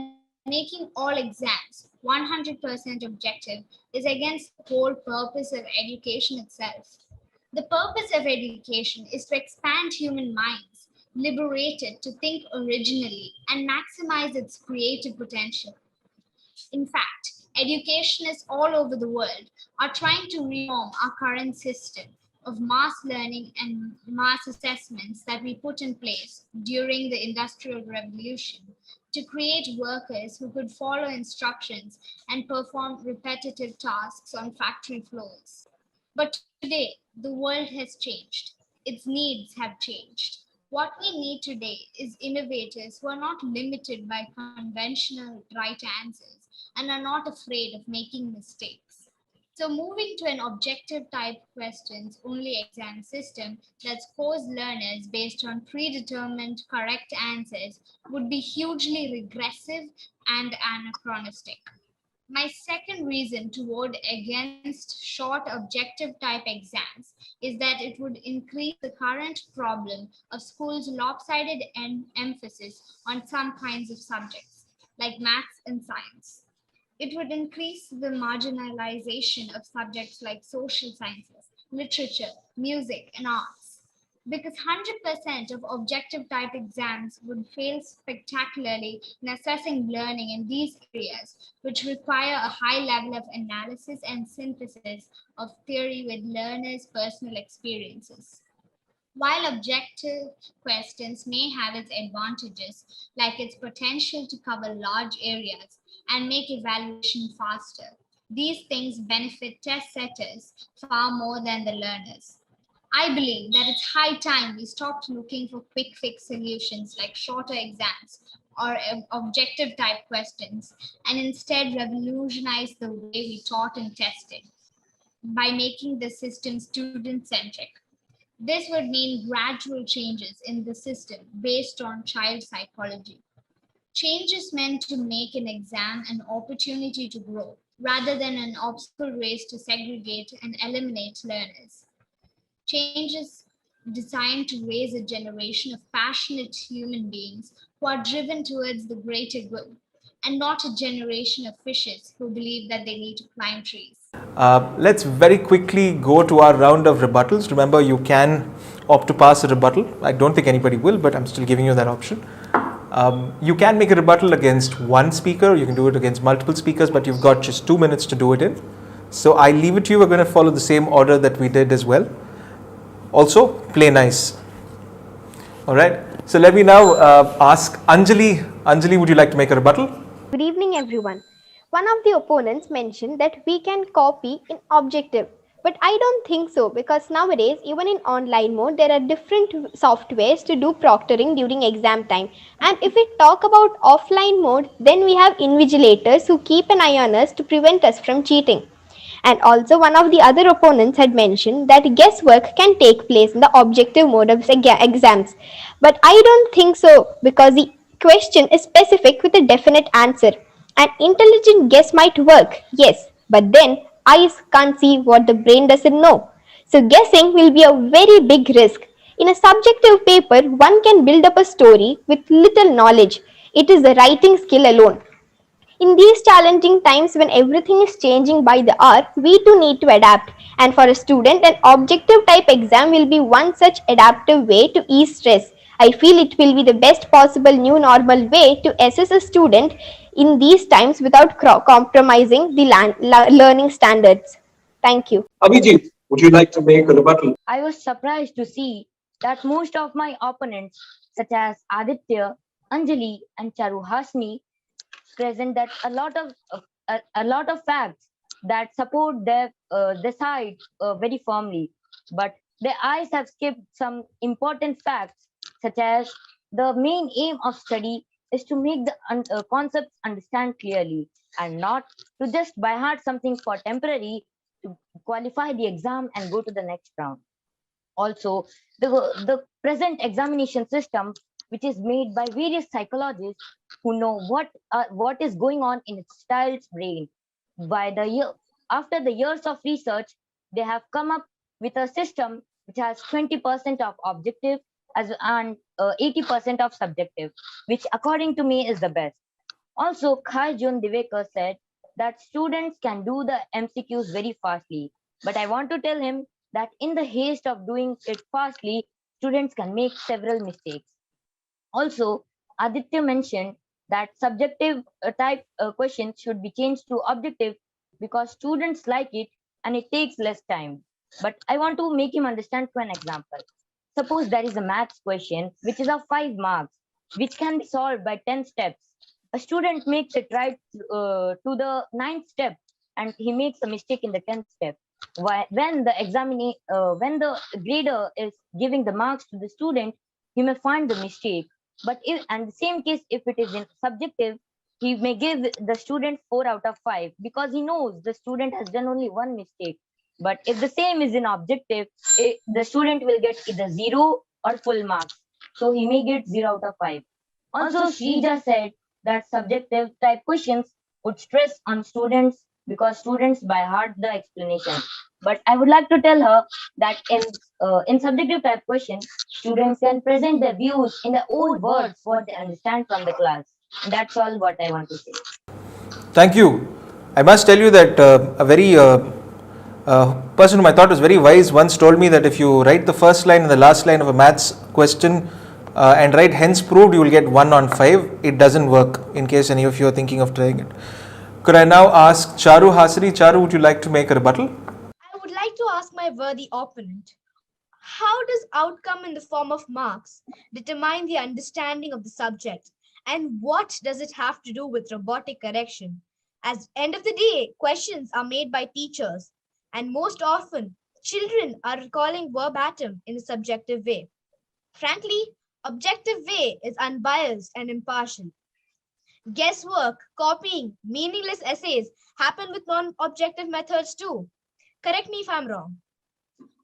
making all exams 100% objective is against the whole purpose of education itself. The purpose of education is to expand human minds, liberate it to think originally, and maximize its creative potential. In fact, educationists all over the world are trying to reform our current system of mass learning and mass assessments that we put in place during the Industrial Revolution to create workers who could follow instructions and perform repetitive tasks on factory floors. But today, the world has changed. Its needs have changed. What we need today is innovators who are not limited by conventional right answers and are not afraid of making mistakes. So, moving to an objective type questions only exam system that scores learners based on predetermined correct answers would be hugely regressive and anachronistic. My second reason to vote against short objective type exams is that it would increase the current problem of schools' lopsided emphasis on some kinds of subjects, like maths and science. It would increase the marginalization of subjects like social sciences, literature, music, and arts. Because 100% of objective type exams would fail spectacularly in assessing learning in these areas, which require a high level of analysis and synthesis of theory with learners' personal experiences. While objective questions may have its advantages, like its potential to cover large areas and make evaluation faster, these things benefit test setters far more than the learners. I believe that it's high time we stopped looking for quick fix solutions like shorter exams or objective type questions and instead revolutionize the way we taught and tested by making the system student centric. This would mean gradual changes in the system based on child psychology. Changes meant to make an exam an opportunity to grow rather than an obstacle race to segregate and eliminate learners. Changes designed to raise a generation of passionate human beings who are driven towards the greater good and not a generation of fishes who believe that they need to climb trees. Let's very quickly go to our round of rebuttals. Remember, you can opt to pass a rebuttal. I don't think anybody will, but I'm still giving you that option. You can make a rebuttal against one speaker, you can do it against multiple speakers, but you've got just 2 minutes to do it in. So I leave it to you. We're going to follow the same order that we did as well. Also, play nice. All right. So let me now ask Anjali. Anjali, would you like to make a rebuttal? Good evening, everyone. One of the opponents mentioned that we can copy in objective, but I don't think so because nowadays, even in online mode, there are different softwares to do proctoring during exam time. And if we talk about offline mode, then we have invigilators who keep an eye on us to prevent us from cheating. And also, one of the other opponents had mentioned that guesswork can take place in the objective mode of exams. But I don't think so because the question is specific with a definite answer. An intelligent guess might work, yes, but then eyes can't see what the brain doesn't know. So, guessing will be a very big risk. In a subjective paper, one can build up a story with little knowledge. It is the writing skill alone. In these challenging times when everything is changing by the hour, we too need to adapt. And for a student, an objective type exam will be one such adaptive way to ease stress. I feel it will be the best possible new normal way to assess a student in these times without compromising the learning standards. Thank you. Abhijit, would you like to make a rebuttal? I was surprised to see that most of my opponents, such as Aditya, Anjali, and Charuhasni, present that a lot of facts that support their side very firmly, but their eyes have skipped some important facts, such as the main aim of study is to make the concepts understand clearly and not to just by heart something for temporary to qualify the exam and go to the next round. Also, the present examination system, which is made by various psychologists who know what is going on in its child's brain. By the year after the years of research, they have come up with a system which has 20% of objective and 80% of subjective, which according to me is the best. Also, Khai Jun Divekar said that students can do the MCQs very fastly, but I want to tell him that in the haste of doing it fastly, students can make several mistakes. Also, Aditya mentioned that subjective type questions should be changed to objective because students like it and it takes less time. But I want to make him understand through an example. Suppose there is a maths question which is of 5 marks, which can be solved by 10 steps. A student makes it right to the 9th step and he makes a mistake in the 10th step. When when the grader is giving the marks to the student, he may find the mistake. But if, and the same case, if it is in subjective, he may give the student 4 out of 5 because he knows the student has done only one mistake. But if the same is in objective, the student will get either 0 or full marks. So he may get 0 out of 5. Also, Shrija said that subjective type questions would stress on students because students by heart the explanation. But I would like to tell her that in subjective type questions, students can present their views in the own words what they understand from the class. That's all what I want to say. Thank you. I must tell you that a very person whom I thought was very wise once told me that if you write the first line and the last line of a maths question and write hence proved, you will get 1 on 5. It doesn't work, in case any of you are thinking of trying it. Could I now ask Charu Hasri? Charu, would you like to make a rebuttal? I would like to ask my worthy opponent, how does outcome in the form of marks determine the understanding of the subject? And what does it have to do with robotic correction? As end of the day, questions are made by teachers, and most often, children are recalling verbatim in a subjective way. Frankly, objective way is unbiased and impartial. Guesswork, copying, meaningless essays happen with non-objective methods too. Correct me if I'm wrong.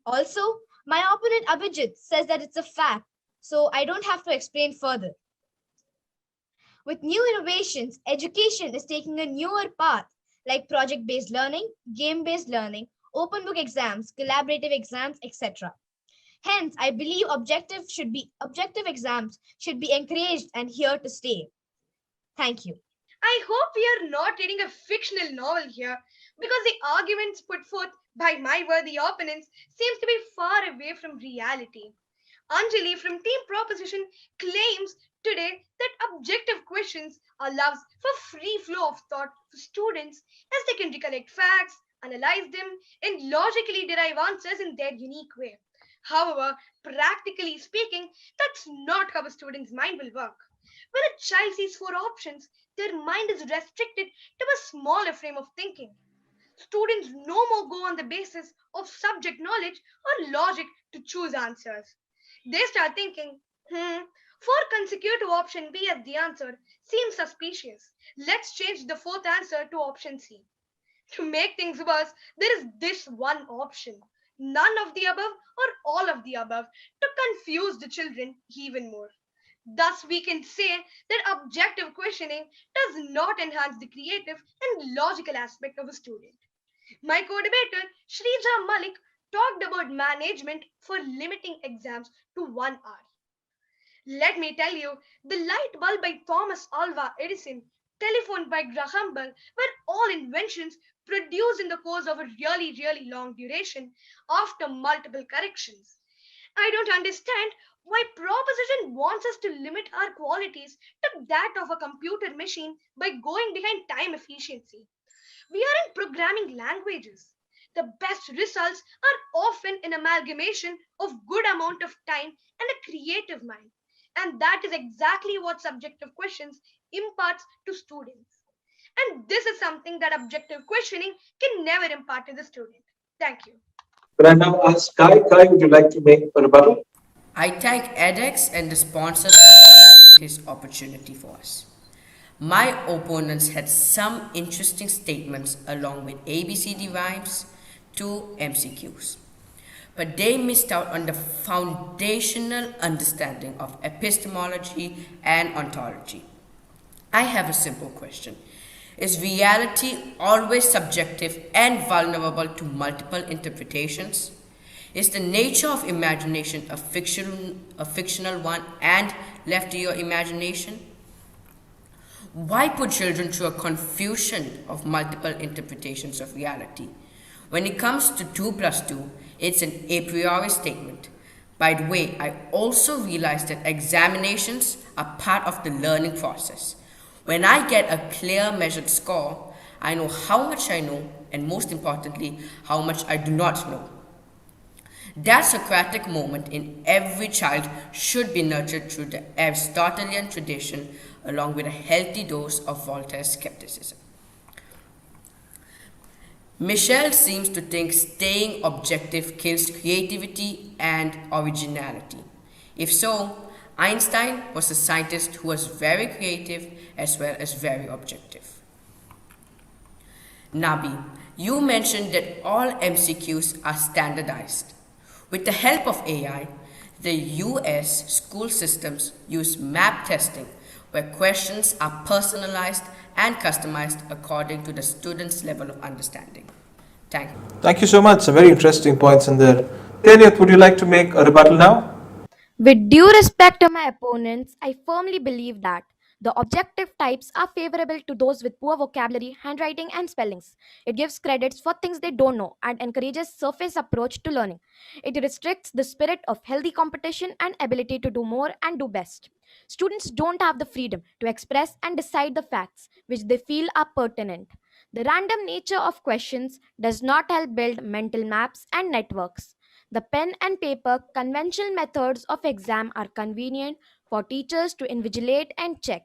Also, my opponent Abhijit says that it's a fact, so I don't have to explain further. With new innovations, education is taking a newer path like project-based learning, game-based learning, open book exams, collaborative exams, etc. Hence, I believe objective exams should be encouraged and here to stay. Thank you. I hope we are not reading a fictional novel here because the arguments put forth by my worthy opponents seems to be far away from reality. Anjali from Team Proposition claims today that objective questions allows for free flow of thought for students as they can recollect facts, analyze them, and logically derive answers in their unique way. However, practically speaking, that's not how a student's mind will work. When a child sees 4 options, their mind is restricted to a smaller frame of thinking. Students no more go on the basis of subject knowledge or logic to choose answers. They start thinking, 4 consecutive option B as the answer seems suspicious. Let's change the 4th answer to option C. To make things worse, there is this one option, none of the above or all of the above, to confuse the children even more. Thus, we can say that objective questioning does not enhance the creative and logical aspect of a student. My co-debater, Shrija Malik, talked about management for limiting exams to 1 hour. Let me tell you, the light bulb by Thomas Alva Edison, telephone by Graham Bell were all inventions produced in the course of a really long duration after multiple corrections. I don't understand why proposition wants us to limit our qualities to that of a computer machine by going behind time efficiency. We aren't programming languages. The best results are often an amalgamation of good amount of time and a creative mind. And that is exactly what subjective questions imparts to students. And this is something that objective questioning can never impart to the student. Thank you. Could I now ask Kai? Kai, would you like to make a rebuttal? I thank edX and the sponsors for creating this opportunity for us. My opponents had some interesting statements along with ABCD vibes to MCQs. But they missed out on the foundational understanding of epistemology and ontology. I have a simple question. Is reality always subjective and vulnerable to multiple interpretations? Is the nature of imagination a fictional one and left to your imagination? Why put children through a confusion of multiple interpretations of reality? When it comes to 2 plus 2, it's an a priori statement. By the way, I also realized that examinations are part of the learning process. When I get a clear measured score, I know how much I know and most importantly, how much I do not know. That Socratic moment in every child should be nurtured through the Aristotelian tradition along with a healthy dose of Voltaire's skepticism. Michel seems to think staying objective kills creativity and originality. If so, Einstein was a scientist who was very creative as well as very objective. Nabi, you mentioned that all MCQs are standardized. With the help of AI, the US school systems use map testing, where questions are personalized and customized according to the student's level of understanding. Thank you. Thank you so much. Some very interesting points in there. Tanyat, would you like to make a rebuttal now? With due respect to my opponents, I firmly believe that the objective types are favorable to those with poor vocabulary, handwriting, and spellings. It gives credits for things they don't know and encourages surface approach to learning. It restricts the spirit of healthy competition and ability to do more and do best. Students don't have the freedom to express and decide the facts which they feel are pertinent. The random nature of questions does not help build mental maps and networks. The pen and paper conventional methods of exam are convenient for teachers to invigilate and check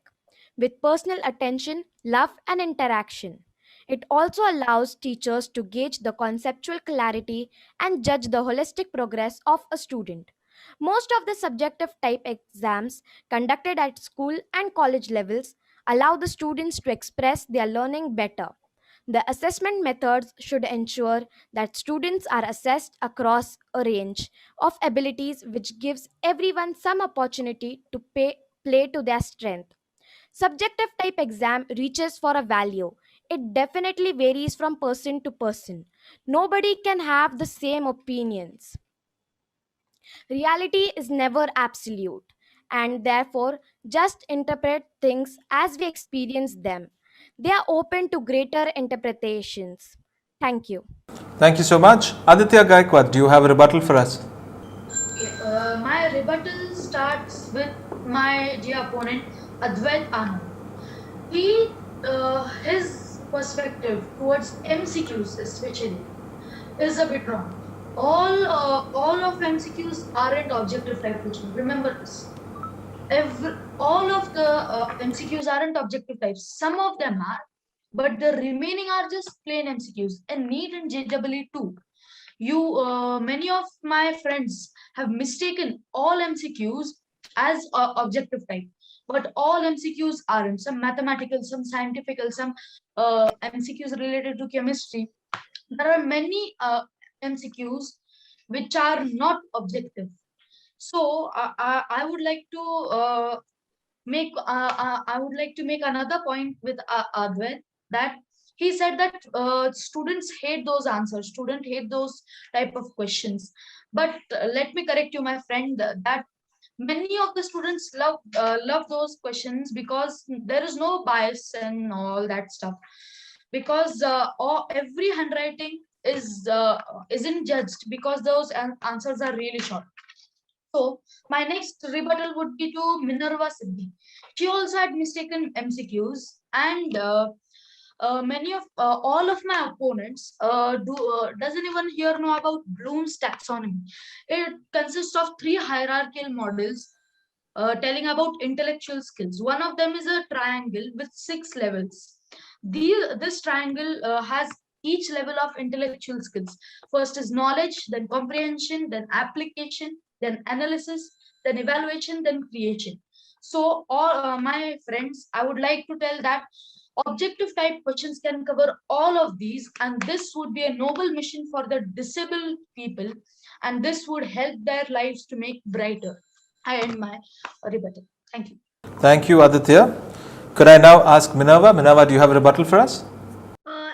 with personal attention, love, and interaction. It also allows teachers to gauge the conceptual clarity and judge the holistic progress of a student. Most of the subjective type exams conducted at school and college levels allow the students to express their learning better. The assessment methods should ensure that students are assessed across a range of abilities which gives everyone some opportunity to play to their strength. Subjective type exam reaches for a value. It definitely varies from person to person. Nobody can have the same opinions. Reality is never absolute, and therefore, just interpret things as we experience them. They are open to greater interpretations. Thank you. Thank you so much. Aditya Gaikwad, do you have a rebuttal for us? My rebuttal starts with my dear opponent, Advait Anand. His perspective towards MCQs especially is a bit wrong. All of MCQs aren't objective type questions. Remember this. All of the MCQs aren't objective types. Some of them are, but the remaining are just plain MCQs. And NEET and JEE too. Many of my friends have mistaken all MCQs as objective type, but all MCQs aren't. Some mathematical, some scientific, some MCQs related to chemistry. There are many MCQs which are not objective. So I would like to make another point with Advait, that he said that students hate those answers, students hate those type of questions. But let me correct you, my friend, that many of the students love those questions because there is no bias and all that stuff. Because every handwriting isn't judged because those answers are really short. So my next rebuttal would be to Minerva Siddhi. She also had mistaken MCQs, and all of my opponents doesn't even here know about Bloom's taxonomy. It consists of 3 hierarchical models telling about intellectual skills. One of them is a triangle with 6 levels. This triangle has each level of intellectual skills. First is knowledge, then comprehension, then application, then analysis, then evaluation, then creation. So all my friends, I would like to tell that objective type questions can cover all of these, and this would be a noble mission for the disabled people, and this would help their lives to make brighter. I end my rebuttal. Thank you. Thank you, Aditya. Could I now ask Minerva? Minerva, do you have a rebuttal for us?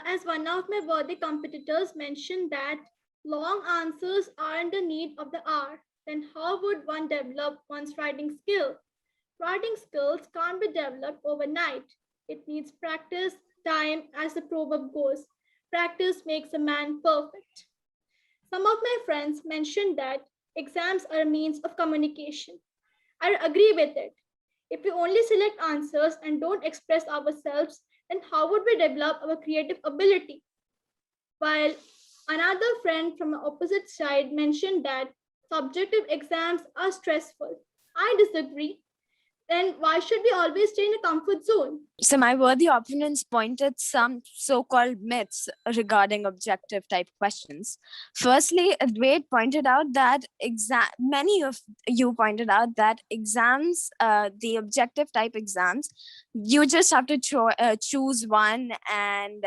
As one of my worthy competitors mentioned that Long answers aren't the need of the hour. Then how would one develop one's writing skill? Writing skills can't be developed overnight. It needs practice, time, as the proverb goes. Practice makes a man perfect. Some of my friends mentioned that exams are a means of communication. I agree with it. If we only select answers and don't express ourselves, then how would we develop our creative ability? While another friend from the opposite side mentioned that subjective exams are stressful. I disagree. Then why should we always stay in a comfort zone? So my worthy opponents pointed some so-called myths regarding objective type questions. Firstly, Advait pointed out that many of you pointed out that exams, the objective type exams, you just have to choose one and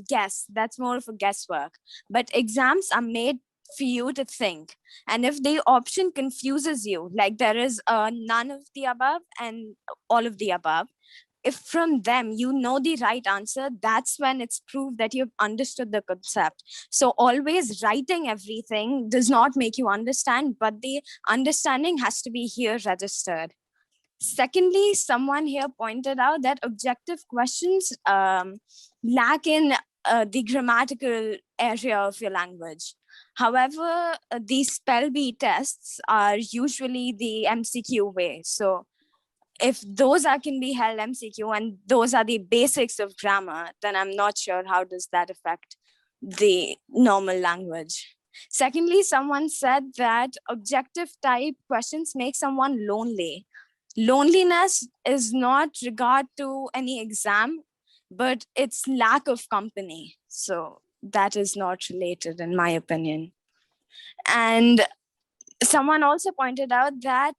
guess. That's more of a guesswork. But exams are made for you to think, and if the option confuses you, like there is none of the above and all of the above, if from them you know the right answer, that's when it's proved that you've understood the concept. So always writing everything does not make you understand, but the understanding has to be here registered. Secondly, someone here pointed out that objective questions lack in the grammatical area of your language. However, these spell bee tests are usually the MCQ way. So if those can be held MCQ and those are the basics of grammar, then I'm not sure how does that affect the normal language. Secondly, someone said that objective type questions make someone lonely. Loneliness is not regard to any exam, but it's lack of company. So that is not related in my opinion. And someone also pointed out that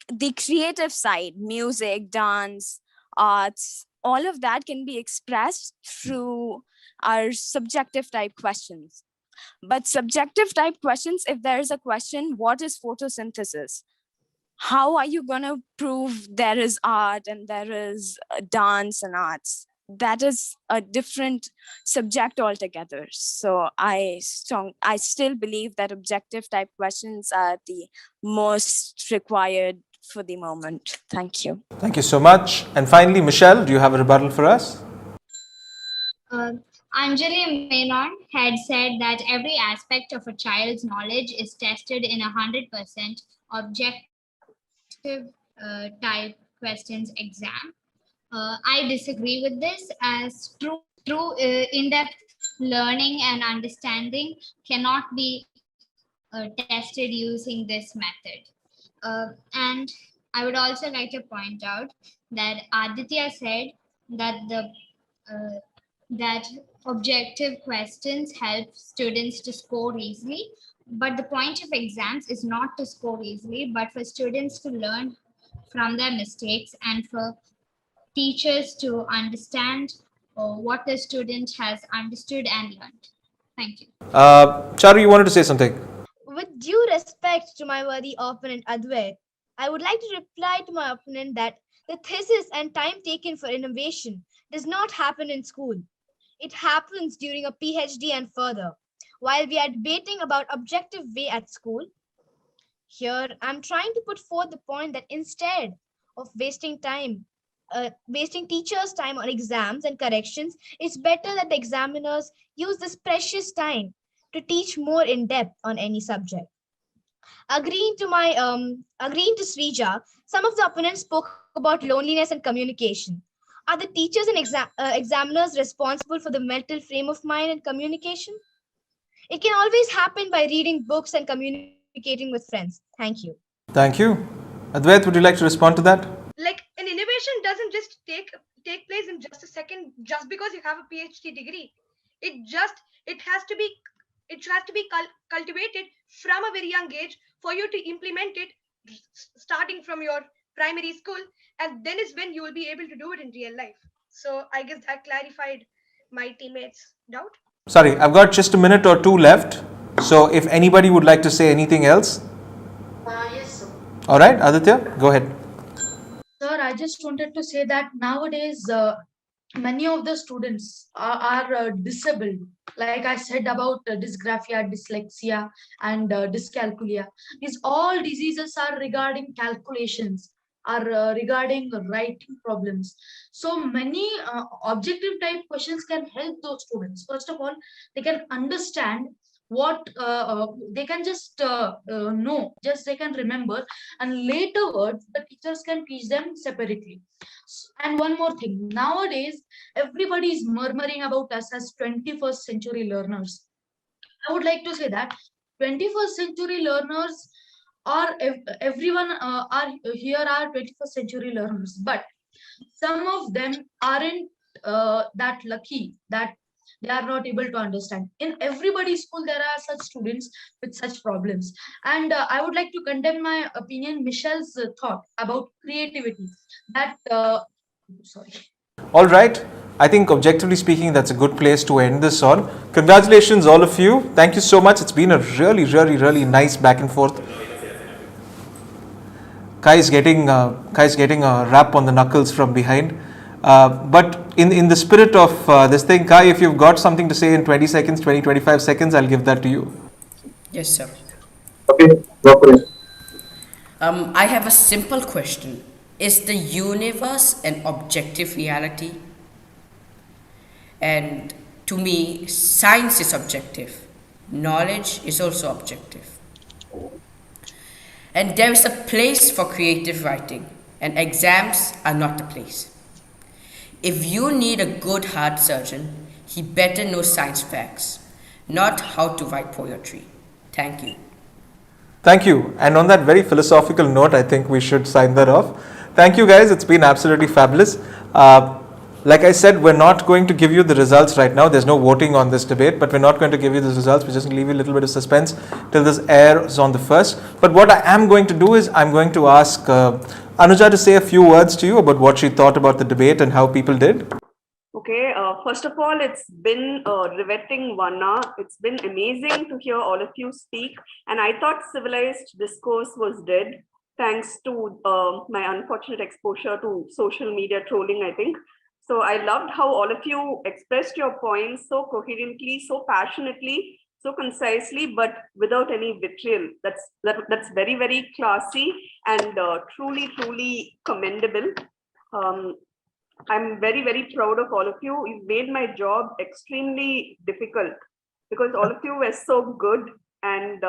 the creative side, music, dance, arts, all of that can be expressed through our subjective type questions. But subjective type questions, if there is a question, what is photosynthesis? How are you going to prove there is art and there is dance and arts? That is a different subject altogether. So I still believe that objective type questions are the most required for the moment. Thank you. Thank you so much. And finally, Michelle, do you have a rebuttal for us? Anjali Menon had said that every aspect of a child's knowledge is tested in 100% objective type questions exam. I disagree with this, as true in-depth learning and understanding cannot be tested using this method. And I would also like to point out that Aditya said that that objective questions help students to score easily. But the point of exams is not to score easily, but for students to learn from their mistakes and for teachers to understand what the student has understood and learned. Thank you. Charu, you wanted to say something? With due respect to my worthy opponent Advait, I would like to reply to my opponent that the thesis and time taken for innovation does not happen in school. It happens during a PhD and further. While we are debating about objective way at school, here I'm trying to put forth the point that instead of wasting teachers' time on exams and corrections, it's better that the examiners use this precious time to teach more in depth on any subject. Agreeing to Srija, some of the opponents spoke about loneliness and communication. Are the teachers and examiners responsible for the mental frame of mind and communication? It can always happen by reading books and communicating with friends. Thank you. Thank you. Advait, would you like to respond to that? Like, an innovation doesn't just take place in just a second just because you have a PhD degree. It has to be cultivated from a very young age for you to implement it, starting from your primary school, and then is when you will be able to do it in real life. So I guess that clarified my teammates' doubt. Sorry, I've got just a minute or two left. So if anybody would like to say anything else. Yes, sir. All right, Aditya, go ahead. Sir, I just wanted to say that nowadays many of the students are disabled. Like I said about dysgraphia, dyslexia, and dyscalculia. These all diseases are regarding calculations, are regarding writing problems. So many objective type questions can help those students. First of all, they can understand what they can just know, just they can remember, and later words the teachers can teach them separately. And one more thing, nowadays everybody is murmuring about us as 21st century learners. I would like to say that 21st century learners are everyone are here are 21st century learners, but some of them aren't that lucky that they are not able to understand. In everybody's school there are such students with such problems. And I would like to condemn my opinion Michelle's thought about creativity, that sorry. All right. I think objectively speaking, that's a good place to end this on. Congratulations, all of you. Thank you so much. It's been a really nice back and forth. Kai's getting a rap on the knuckles from behind. But in the spirit of this thing, Kai, if you've got something to say in 20 seconds, 25 seconds, I'll give that to you. Yes, sir. Okay, go for it. I have a simple question. Is the universe an objective reality? And to me, science is objective. Knowledge is also objective. And there is a place for creative writing, and exams are not the place. If you need a good heart surgeon, he better know science facts, not how to write poetry. Thank you. Thank you. And on that very philosophical note, I think we should sign that off. Thank you, guys. It's been absolutely fabulous. Like I said, we're not going to give you the results right now. There's no voting on this debate, but we're not going to give you the results. We're just going to leave you a little bit of suspense till this airs on the 1st. But what I am going to do is I'm going to ask Anuja to say a few words to you about what she thought about the debate and how people did. Okay, first of all, it's been a riveting 1 hour. It's been amazing to hear all of you speak. And I thought civilized discourse was dead, thanks to my unfortunate exposure to social media trolling, I think. So I loved how all of you expressed your points so coherently, so passionately, so concisely, but without any vitriol. That's very classy and truly commendable. I'm very proud of all of you. You've made my job extremely difficult because all of you were so good. And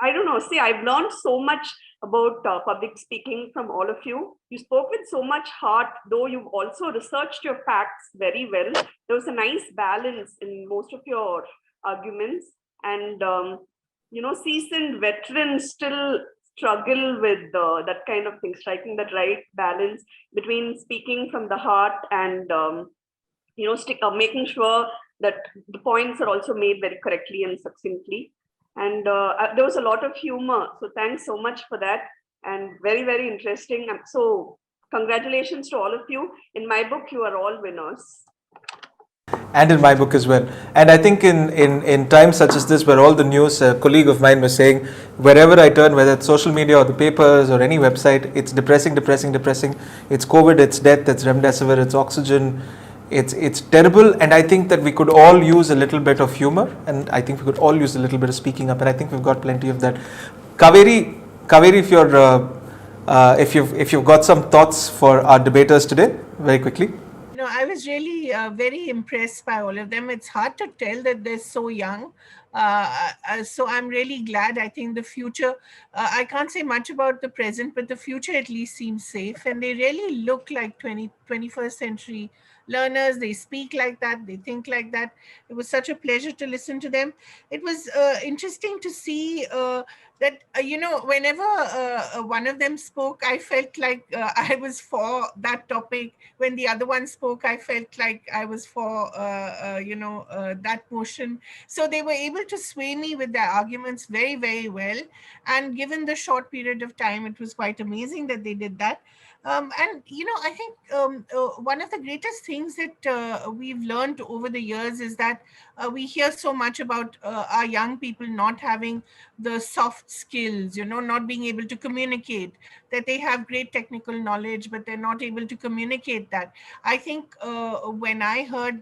I don't know, see, I've learned so much about public speaking from all of you. You spoke with so much heart, though you've also researched your facts very well. There was a nice balance in most of your arguments. And, seasoned veterans still struggle with that kind of thing, striking that right balance between speaking from the heart and making sure that the points are also made very correctly and succinctly. And there was a lot of humor, so thanks so much for that, and very interesting. So congratulations to all of you. In my book, you are all winners. And in my book as well. And I think in times such as this, where all the news, a colleague of mine was saying, wherever I turn, whether it's social media or the papers or any website, it's depressing. It's COVID, it's death, it's remdesivir, it's oxygen. It's terrible. And I think that we could all use a little bit of humor, and I think we could all use a little bit of speaking up, and I think we've got plenty of that. Kaveri, if you've got some thoughts for our debaters today, very quickly. No, I was really very impressed by all of them. It's hard to tell that they're so young. So I'm really glad. I think the future, I can't say much about the present, but the future at least seems safe. And they really look like 21st century learners. They speak like that. They think like that. It was such a pleasure to listen to them. It was interesting to see that, whenever one of them spoke, I felt like I was for that topic. When the other one spoke, I felt like I was for, that motion. So they were able to sway me with their arguments very well. And given the short period of time, it was quite amazing that they did that. I think one of the greatest things things that we've learned over the years is that we hear so much about our young people not having the soft skills, not being able to communicate, that they have great technical knowledge, but they're not able to communicate that. I think when I heard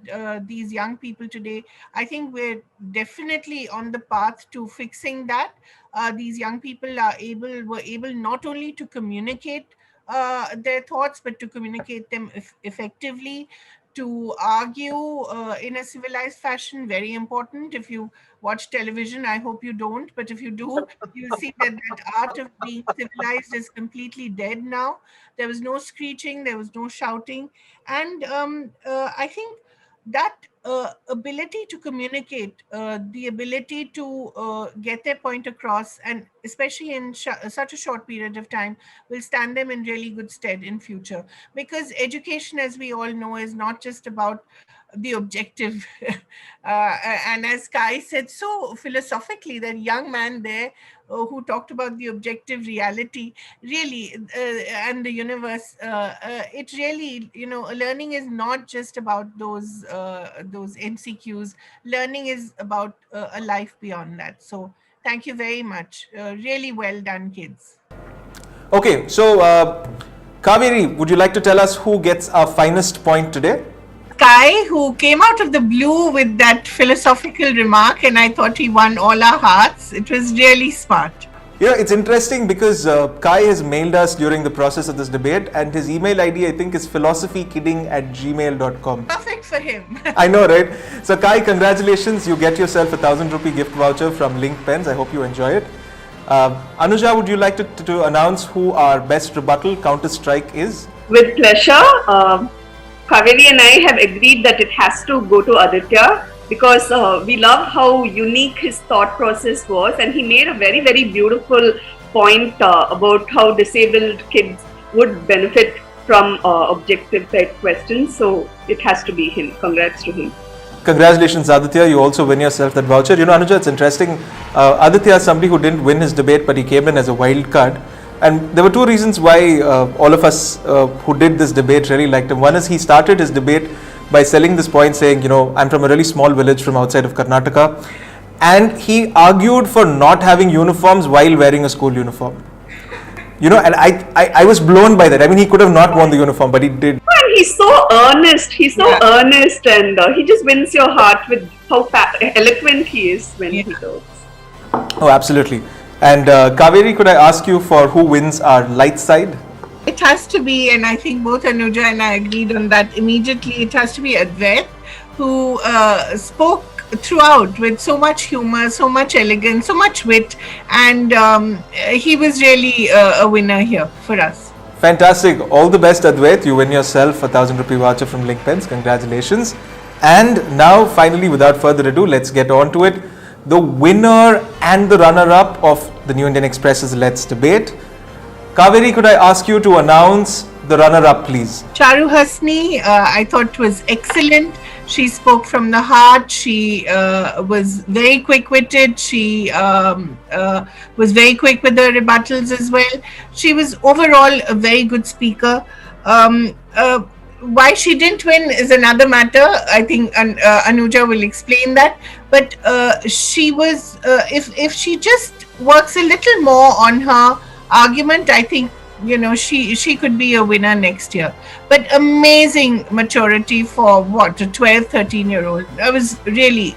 these young people today, I think we're definitely on the path to fixing that. These young people were able not only to communicate their thoughts, but to communicate them effectively, to argue in a civilized fashion. Very important. If you watch television, I hope you don't, but if you do, you'll see that art of being civilized is completely dead now. There was no screeching, there was no shouting, and I think that ability to communicate, the ability to get their point across, and especially in such a short period of time, will stand them in really good stead in future. Because education, as we all know, is not just about the objective. And as Kai said so philosophically, that young man there who talked about the objective reality, really, and the universe, it really, learning is not just about those MCQs. Learning is about a life beyond that. So thank you very much. Really well done, kids. Okay, so Kaveri, would you like to tell us who gets our finest point today? Kai, who came out of the blue with that philosophical remark, and I thought he won all our hearts. It was really smart. It's interesting because Kai has mailed us during the process of this debate, and his email ID, I think, is philosophykidding@gmail.com. Perfect for him. I know, right? So Kai, congratulations. You get yourself a 1,000 rupee gift voucher from Link Pens. I hope you enjoy it. Anuja, would you like to announce who our best rebuttal counter-strike is? With pleasure. Kaveri and I have agreed that it has to go to Aditya because we love how unique his thought process was, and he made a very, very beautiful point about how disabled kids would benefit from objective type questions. So it has to be him. Congrats to him. Congratulations, Aditya. You also win yourself that voucher. Anuja, it's interesting. Aditya is somebody who didn't win his debate, but he came in as a wild card. And there were two reasons why all of us who did this debate really liked him. One is he started his debate by selling this point saying, I'm from a really small village from outside of Karnataka. And he argued for not having uniforms while wearing a school uniform. And I was blown by that. I mean, he could have not worn the uniform, but he did. And he's so earnest. He's so earnest, and he just wins your heart with how eloquent he is when he talks. Oh, absolutely. And Kaveri, could I ask you for who wins our light side? It has to be, and I think both Anuja and I agreed on that immediately, it has to be Advait, who spoke throughout with so much humor, so much elegance, so much wit, and he was really a winner here for us. Fantastic. All the best, Advait. You win yourself a 1,000 rupee voucher from Link Pens. Congratulations. And now, finally, without further ado, let's get on to it. The winner and the runner-up of the New Indian Express's Let's Debate. Kaveri, could I ask you to announce the runner-up, please? Charu Hasni, I thought was excellent. She spoke from the heart. She was very quick-witted. She was very quick with her rebuttals as well. She was overall a very good speaker. Why she didn't win is another matter. I think Anuja will explain that. But she was, if she just works a little more on her argument, I think, she could be a winner next year. But amazing maturity for a 12, 13-year-old. I was really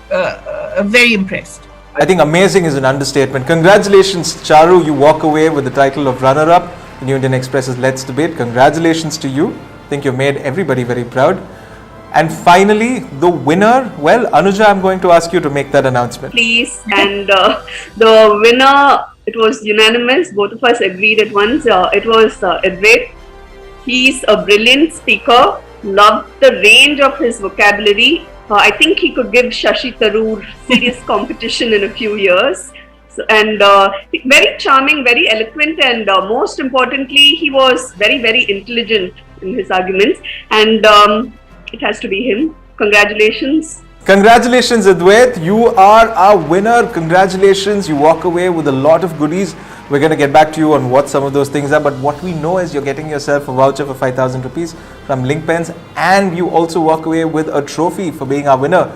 very impressed. I think amazing is an understatement. Congratulations, Charu. You walk away with the title of runner-up in New Indian Express's Let's Debate. Congratulations to you. I think you've made everybody very proud. And finally, the winner, well, Anuja, I'm going to ask you to make that announcement. Please. And the winner, it was unanimous. Both of us agreed at once. It was Advait. He's a brilliant speaker. Loved the range of his vocabulary. I think he could give Shashi Tharoor serious competition in a few years. So, and very charming, very eloquent, and most importantly, he was very, very intelligent in his arguments. And it has to be him. Congratulations. Congratulations, Advait. You are our winner. Congratulations. You walk away with a lot of goodies We're going to get back to you on what some of those things are, but what we know is you're getting yourself a voucher for 5,000 rupees from Link Pens, and you also walk away with a trophy for being our winner.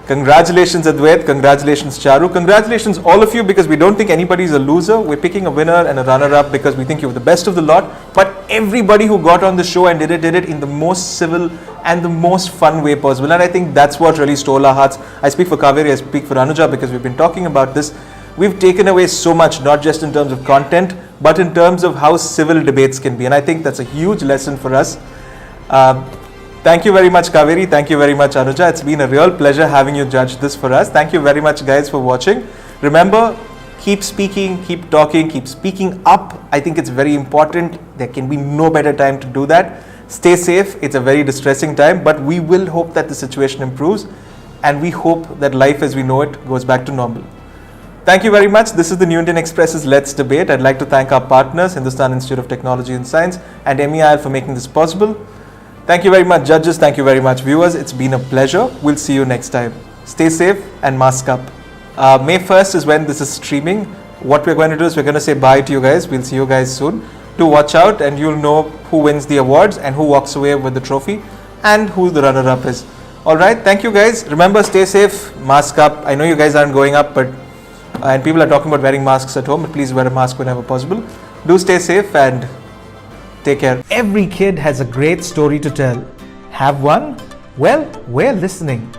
Congratulations Advait, congratulations Charu, congratulations all of you, because we don't think anybody's a loser. We're picking a winner and a runner-up because we think you're the best of the lot, but everybody who got on the show and did it in the most civil and the most fun way possible, and I think that's what really stole our hearts. I speak for Kaveri, I speak for Anuja, because we've been talking about this. We've taken away so much, not just in terms of content, but in terms of how civil debates can be, and I think that's a huge lesson for us. Thank you very much Kaveri, thank you very much Anuja. It's been a real pleasure having you judge this for us. Thank you very much guys for watching. Remember, keep speaking, keep talking, keep speaking up. I think it's very important. There can be no better time to do that. Stay safe. It's a very distressing time, but we will hope that the situation improves, and we hope that life as we know it goes back to normal. Thank you very much. This is the New Indian Express's Let's Debate. I'd like to thank our partners, Hindustan Institute of Technology and Science and MEIL, for making this possible. Thank you very much judges, thank you very much viewers. It's been a pleasure. We'll see you next time. Stay safe and mask up. May 1st is when this is streaming. What we're going to do is we're going to say bye to you guys. We'll see you guys soon. Do watch out, and you'll know who wins the awards and who walks away with the trophy and who the runner-up is. Alright, thank you guys. Remember, stay safe, mask up. I know you guys aren't going up, but and people are talking about wearing masks at home, but please wear a mask whenever possible. Do stay safe and take care. Every kid has a great story to tell. Have one? Well, we're listening.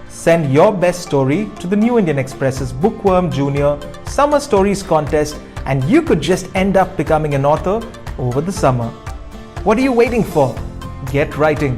Send your best story to the New Indian Express's Bookworm Junior Summer Stories Contest, and you could just end up becoming an author over the summer. What are you waiting for? Get writing.